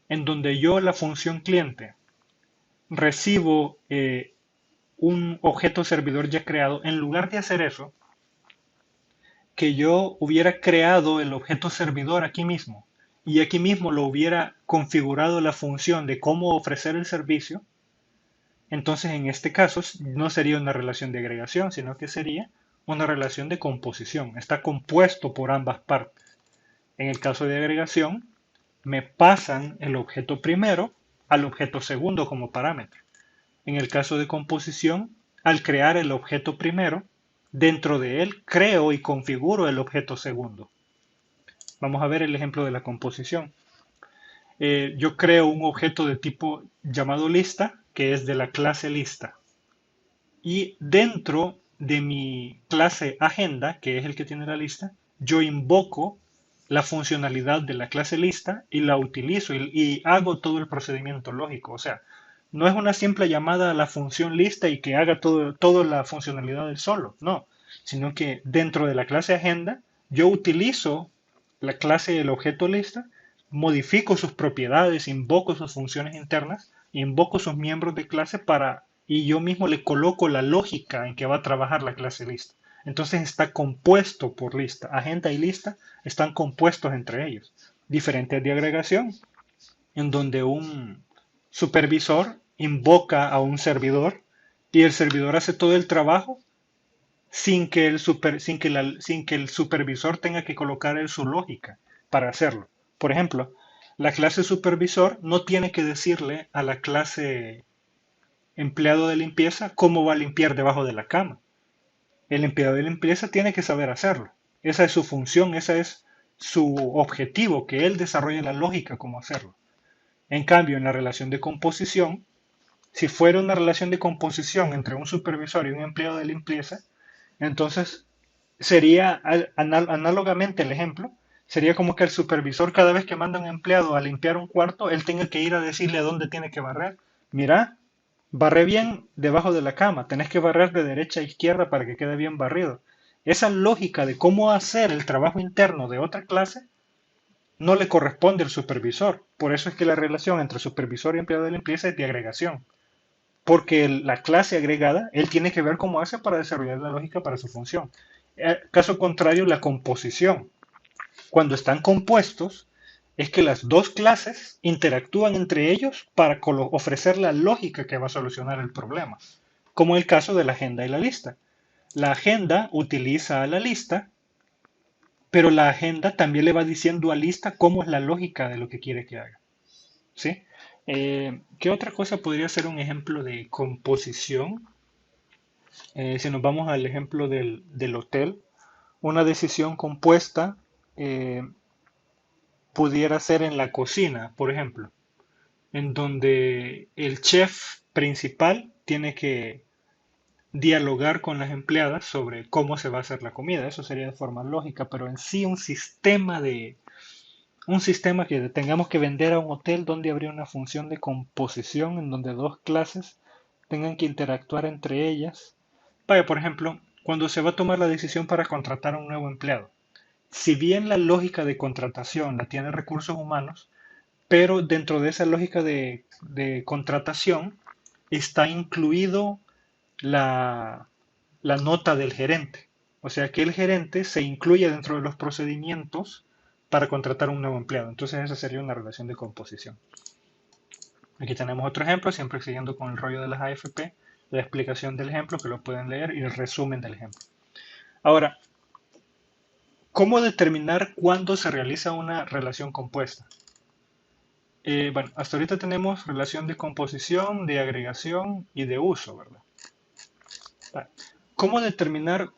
en donde yo la función cliente recibo un objeto servidor ya creado, en lugar de hacer eso, que yo hubiera creado el objeto servidor aquí mismo y aquí mismo lo hubiera configurado la función de cómo ofrecer el servicio, entonces en este caso no sería una relación de agregación, sino que sería una relación de composición. Está compuesto por ambas partes. En el caso de agregación, me pasan el objeto primero al objeto segundo como parámetro. En el caso de composición, al crear el objeto primero, dentro de él creo y configuro el objeto segundo. Vamos a ver el ejemplo de la composición. Yo creo un objeto de tipo llamado lista, que es de la clase lista. Y dentro de mi clase agenda, que es el que tiene la lista, yo invoco la funcionalidad de la clase lista y la utilizo y hago todo el procedimiento lógico. O sea, no es una simple llamada a la función lista y que haga toda la funcionalidad del solo, no, sino que dentro de la clase agenda yo utilizo la clase del objeto lista, modifico sus propiedades, invoco sus funciones internas, invoco sus miembros de clase y yo mismo le coloco la lógica en que va a trabajar la clase lista. Entonces está compuesto por lista. Agenda y lista están compuestos entre ellos. Diferentes de agregación, en donde un supervisor invoca a un servidor y el servidor hace todo el trabajo sin que el supervisor tenga que colocar su lógica para hacerlo. Por ejemplo, la clase supervisor no tiene que decirle a la clase empleado de limpieza cómo va a limpiar debajo de la cama. El empleado de limpieza tiene que saber hacerlo. Esa es su función, ese es su objetivo, que él desarrolle la lógica cómo hacerlo. En cambio, en la relación de composición, si fuera una relación de composición entre un supervisor y un empleado de limpieza, entonces sería análogamente el ejemplo, sería como que el supervisor cada vez que manda a un empleado a limpiar un cuarto, él tenga que ir a decirle dónde tiene que barrer. Mira, barre bien debajo de la cama, tenés que barrer de derecha a izquierda para que quede bien barrido. Esa lógica de cómo hacer el trabajo interno de otra clase no le corresponde al supervisor. Por eso es que la relación entre supervisor y empleado de limpieza es de agregación. Porque la clase agregada, él tiene que ver cómo hace para desarrollar la lógica para su función. Caso contrario, la composición. Cuando están compuestos, es que las dos clases interactúan entre ellos para ofrecer la lógica que va a solucionar el problema, como el caso de la agenda y la lista. La agenda utiliza a la lista, pero la agenda también le va diciendo a lista cómo es la lógica de lo que quiere que haga. ¿Sí? ¿Qué otra cosa podría ser un ejemplo de composición? Si nos vamos al ejemplo del hotel, una decisión compuesta eh, pudiera ser en la cocina, por ejemplo, en donde el chef principal tiene que dialogar con las empleadas sobre cómo se va a hacer la comida. Eso sería de forma lógica, pero en sí un sistema que tengamos que vender a un hotel donde habría una función de composición en donde dos clases tengan que interactuar entre ellas. Vaya, por ejemplo, cuando se va a tomar la decisión para contratar a un nuevo empleado. Si bien la lógica de contratación la tiene recursos humanos, pero dentro de esa lógica de contratación está incluido la, la nota del gerente. O sea que el gerente se incluye dentro de los procedimientos para contratar un nuevo empleado. Entonces esa sería una relación de composición. Aquí tenemos otro ejemplo, siempre siguiendo con el rollo de las AFP, la explicación del ejemplo que lo pueden leer y el resumen del ejemplo. Ahora, ¿cómo determinar cuándo se realiza una relación compuesta? Bueno, hasta ahorita tenemos relación de composición, de agregación y de uso, ¿verdad? Vale. ¿Cómo determinar,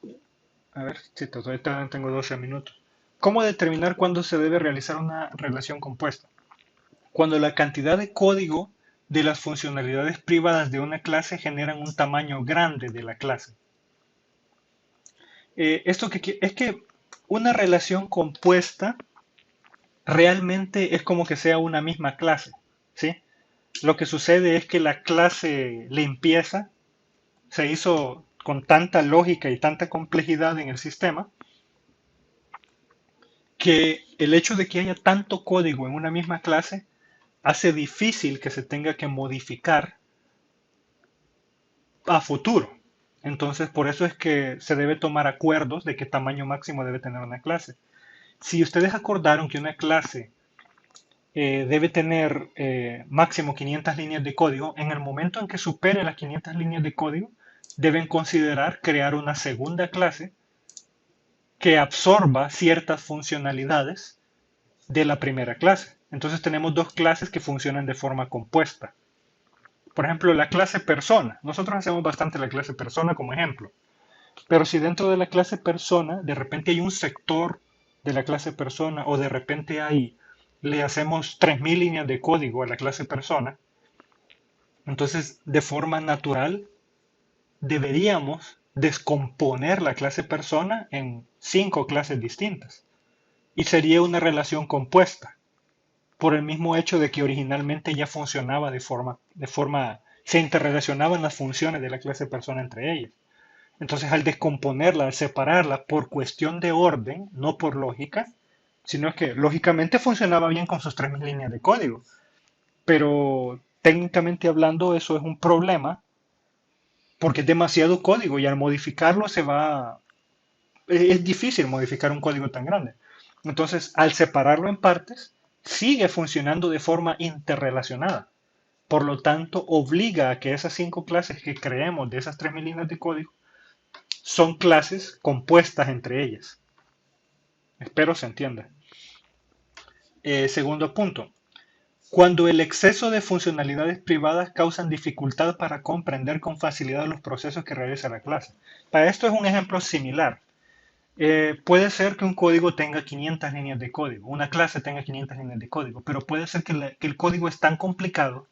a ver, si todavía tengo 12 minutos, cómo determinar cuándo se debe realizar una relación compuesta? Cuando la cantidad de código de las funcionalidades privadas de una clase generan un tamaño grande de la clase. Es que una relación compuesta realmente es como que sea una misma clase, ¿sí? Lo que sucede es que la clase limpieza se hizo con tanta lógica y tanta complejidad en el sistema que el hecho de que haya tanto código en una misma clase hace difícil que se tenga que modificar a futuro. Entonces, por eso es que se debe tomar acuerdos de qué tamaño máximo debe tener una clase. Si ustedes acordaron que una clase debe tener máximo 500 líneas de código, en el momento en que supere las 500 líneas de código, deben considerar crear una segunda clase que absorba ciertas funcionalidades de la primera clase. Entonces tenemos dos clases que funcionan de forma compuesta. Por ejemplo, la clase persona. Nosotros hacemos bastante la clase persona como ejemplo. Pero si dentro de la clase persona de repente hay un sector de la clase persona o de repente le hacemos 3000 líneas de código a la clase persona, entonces de forma natural deberíamos descomponer la clase persona en 5 clases distintas. Y sería una relación compuesta, por el mismo hecho de que originalmente ya funcionaba se interrelacionaban las funciones de la clase persona entre ellas. Entonces, al descomponerla, al separarla por cuestión de orden, no por lógica, sino que lógicamente funcionaba bien con sus 3000 líneas de código, pero técnicamente hablando eso es un problema porque es demasiado código y al modificarlo es difícil modificar un código tan grande. Entonces, al separarlo en partes, sigue funcionando de forma interrelacionada. Por lo tanto, obliga a que esas 5 clases que creemos de esas 3000 líneas de código son clases compuestas entre ellas. Espero se entienda. Segundo punto. Cuando el exceso de funcionalidades privadas causan dificultad para comprender con facilidad los procesos que realiza la clase. Para esto es un ejemplo similar. Puede ser que un código tenga 500 líneas de código, una clase tenga 500 líneas de código, pero puede ser que el código es tan complicado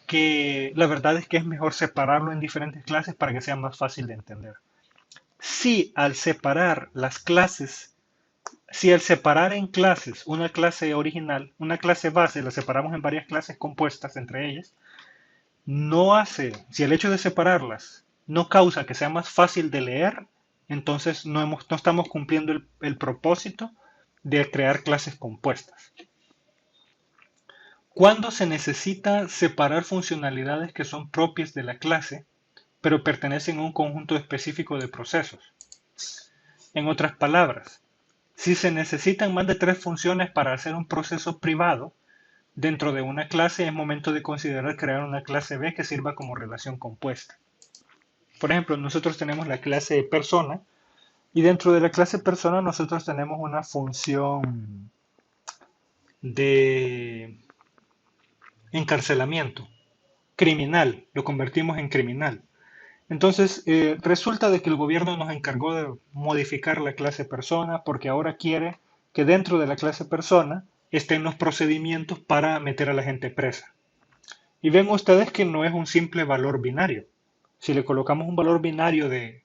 que la verdad es que es mejor separarlo en diferentes clases para que sea más fácil de entender. Si al separar las clases, si al separar en clases una clase original, una clase base, la separamos en varias clases compuestas entre ellas, si el hecho de separarlas no causa que sea más fácil de leer, entonces no estamos cumpliendo el propósito de crear clases compuestas. Cuando se necesita separar funcionalidades que son propias de la clase, pero pertenecen a un conjunto específico de procesos. En otras palabras, si se necesitan más de 3 funciones para hacer un proceso privado, dentro de una clase es momento de considerar crear una clase B que sirva como relación compuesta. Por ejemplo, nosotros tenemos la clase persona y dentro de la clase persona nosotros tenemos una función de encarcelamiento criminal, lo convertimos en criminal. Entonces, resulta de que el gobierno nos encargó de modificar la clase persona porque ahora quiere que dentro de la clase persona estén los procedimientos para meter a la gente presa. Y ven ustedes que no es un simple valor binario. Si le colocamos un valor binario de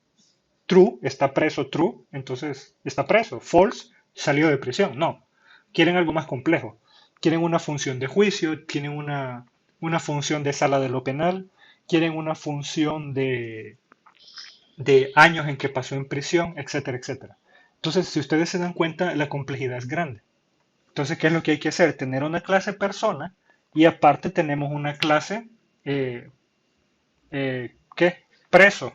true, está preso true, entonces está preso. False, salió de prisión. No, quieren algo más complejo. Quieren una función de juicio, tienen una función de sala de lo penal, quieren una función de años en que pasó en prisión, etcétera, etcétera. Entonces, si ustedes se dan cuenta, la complejidad es grande. Entonces, ¿qué es lo que hay que hacer? Tener una clase persona y aparte tenemos una clase, ¿qué? Preso,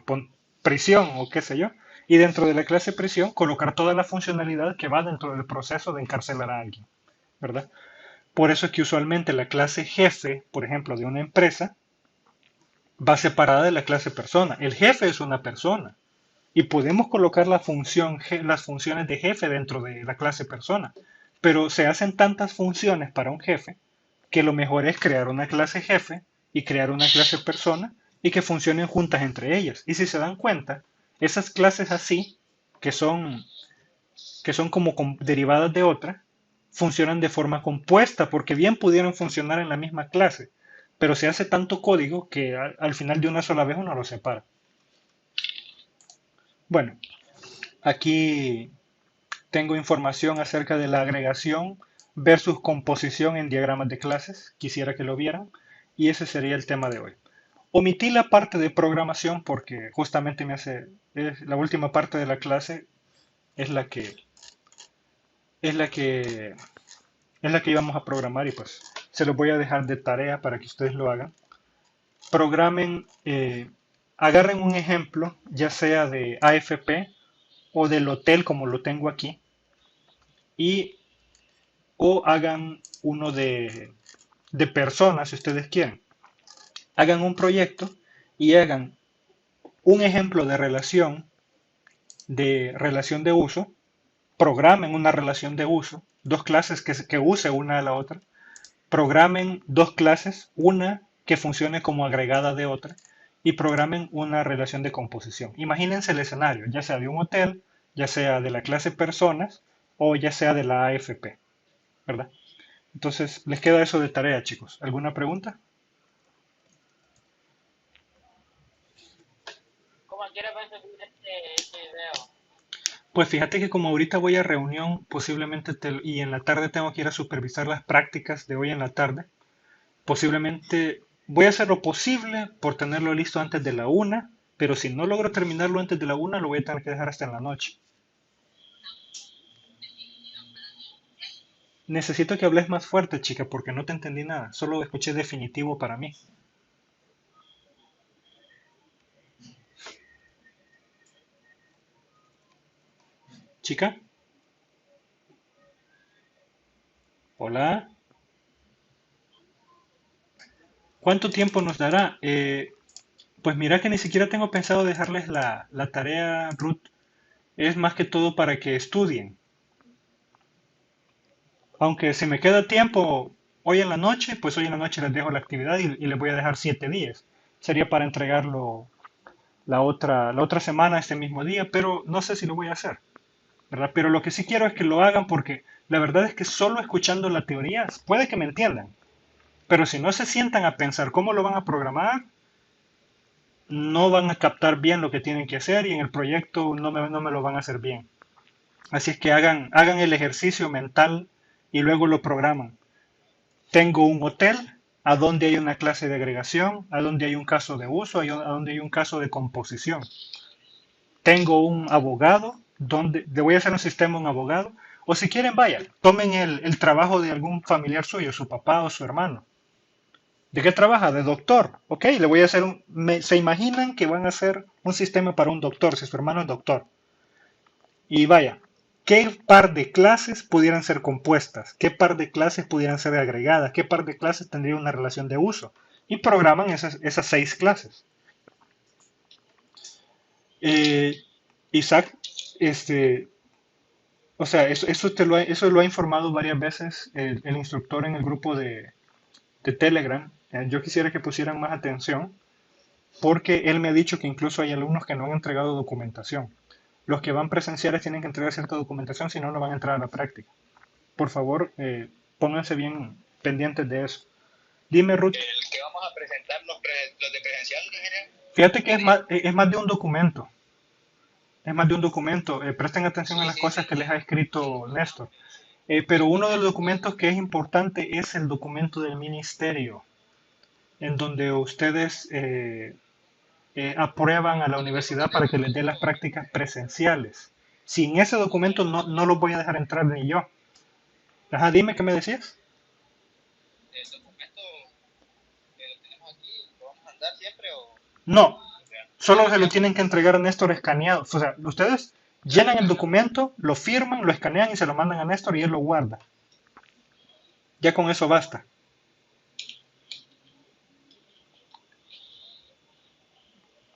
prisión o qué sé yo. Y dentro de la clase prisión, colocar toda la funcionalidad que va dentro del proceso de encarcelar a alguien, ¿verdad? Por eso es que usualmente la clase jefe, por ejemplo, de una empresa, va separada de la clase persona. El jefe es una persona y podemos colocar las funciones de jefe dentro de la clase persona, pero se hacen tantas funciones para un jefe que lo mejor es crear una clase jefe y crear una clase persona y que funcionen juntas entre ellas. Y si se dan cuenta, esas clases así, que son, que son como derivadas de otra, funcionan de forma compuesta porque bien pudieron funcionar en la misma clase, pero se hace tanto código que al final de una sola vez uno lo separa. Bueno, aquí tengo información acerca de la agregación versus composición en diagramas de clases. Quisiera que lo vieran. Y ese sería el tema de hoy. Omití la parte de programación porque justamente la última parte de la clase es la que es la que es la que íbamos a programar y pues se los voy a dejar de tarea para que ustedes lo hagan. Programen, agarren un ejemplo, ya sea de AFP o del hotel como lo tengo aquí, y o hagan uno de personas si ustedes quieren. Hagan un proyecto y hagan un ejemplo de relación de uso, programen una relación de uso, dos clases que use una a la otra, programen dos clases, una que funcione como agregada de otra, y programen una relación de composición. Imagínense el escenario, ya sea de un hotel, ya sea de la clase personas o ya sea de la AFP, ¿verdad? Entonces, les queda eso de tarea, chicos. ¿Alguna pregunta? ¿Cómo quieres ver este video? Pues fíjate que como ahorita voy a reunión, posiblemente y en la tarde tengo que ir a supervisar las prácticas de hoy en la tarde, posiblemente voy a hacer lo posible por tenerlo listo antes de la una, pero si no logro terminarlo antes de la una, lo voy a tener que dejar hasta en la noche. Necesito que hables más fuerte, chica, porque no te entendí nada. Solo escuché definitivo para mí. Chica, hola. ¿Cuánto tiempo nos dará? Pues mira que ni siquiera tengo pensado dejarles la tarea, Ruth. Es más que todo para que estudien. Aunque si me queda tiempo hoy en la noche, pues hoy en la noche les dejo la actividad y les voy a dejar 7 días. Sería para entregarlo la otra semana, este mismo día, pero no sé si lo voy a hacer, ¿verdad? Pero lo que sí quiero es que lo hagan porque la verdad es que solo escuchando la teoría puede que me entiendan, pero si no se sientan a pensar cómo lo van a programar, no van a captar bien lo que tienen que hacer y en el proyecto no me lo van a hacer bien. Así es que hagan el ejercicio mental y luego lo programan. Tengo un hotel a donde hay una clase de agregación, a donde hay un caso de uso, a donde hay un caso de composición. Tengo un abogado, donde le voy a hacer un sistema a un abogado, o si quieren, vayan, tomen el trabajo de algún familiar suyo, su papá o su hermano. ¿De qué trabaja? De doctor. Ok, le voy a hacer se imaginan que van a hacer un sistema para un doctor, si su hermano es doctor. Y vaya, ¿qué par de clases pudieran ser compuestas? ¿Qué par de clases pudieran ser agregadas? ¿Qué par de clases tendría una relación de uso? Y programan esas 6 clases. Eh, Isaac, este, o sea, eso lo ha informado varias veces el instructor en el grupo de Telegram. Yo quisiera que pusieran más atención porque él me ha dicho que incluso hay alumnos que no han entregado documentación. Los que van presenciales tienen que entregar cierta documentación, si no, no van a entrar a la práctica. Por favor, pónganse bien pendientes de eso. Dime, Ruth. El que vamos a presentar los de presencial, ingeniero. Fíjate que es más de un documento. Es más de un documento. Presten atención a Sí, las sí, cosas sí. que les ha escrito Néstor. Pero uno de los documentos que es importante es el documento del ministerio, en donde ustedes aprueban a la universidad para que les dé las prácticas presenciales. Sin ese documento no los voy a dejar entrar ni yo. Ajá, dime qué me decías. El documento que lo tenemos aquí, ¿lo vamos a andar siempre o No, lo crean? Solo se lo tienen que entregar a Néstor escaneado. O sea, ustedes llenan el documento, lo firman, lo escanean y se lo mandan a Néstor y él lo guarda. Ya con eso basta.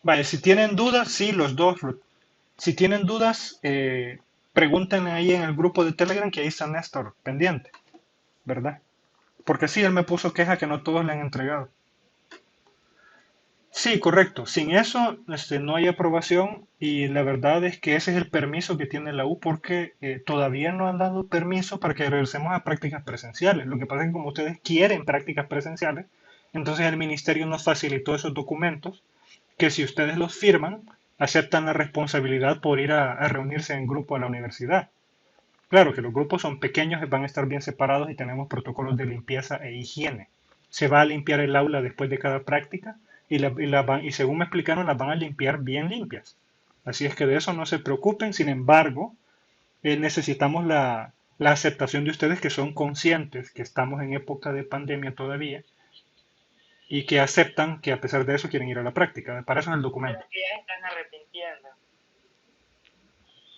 Vale, si tienen dudas, sí, los dos. Si tienen dudas, pregunten ahí en el grupo de Telegram que ahí está Néstor pendiente, ¿verdad? Porque sí, él me puso queja que no todos le han entregado. Sí, correcto. Sin eso, no hay aprobación y la verdad es que ese es el permiso que tiene la U porque todavía no han dado permiso para que regresemos a prácticas presenciales. Lo que pasa es que como ustedes quieren prácticas presenciales, entonces el ministerio nos facilitó esos documentos que si ustedes los firman, aceptan la responsabilidad por ir a reunirse en grupo a la universidad. Claro que los grupos son pequeños, van a estar bien separados y tenemos protocolos de limpieza e higiene. Se va a limpiar el aula después de cada práctica y según me explicaron las van a limpiar bien limpias. Así es que de eso no se preocupen. Sin embargo, necesitamos la aceptación de ustedes que son conscientes que estamos en época de pandemia todavía y que aceptan que a pesar de eso quieren ir a la práctica. Para eso es el documento. Pero que ya están arrepintiendo.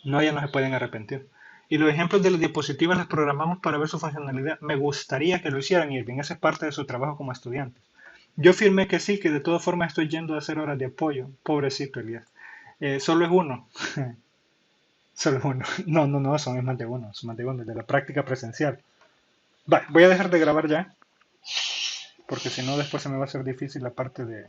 No, ya no se pueden arrepentir. Y los ejemplos de las diapositivas las programamos para ver su funcionalidad. Me gustaría que lo hicieran, Irving. Esa es parte de su trabajo como estudiante. Yo firmé que sí, que de todas formas estoy yendo a hacer horas de apoyo. Pobrecito Elías. Solo es uno. Solo es uno. No, no, no, son más de uno. Son más de uno, de la práctica presencial. Va, voy a dejar de grabar ya, porque si no después se me va a hacer difícil la parte de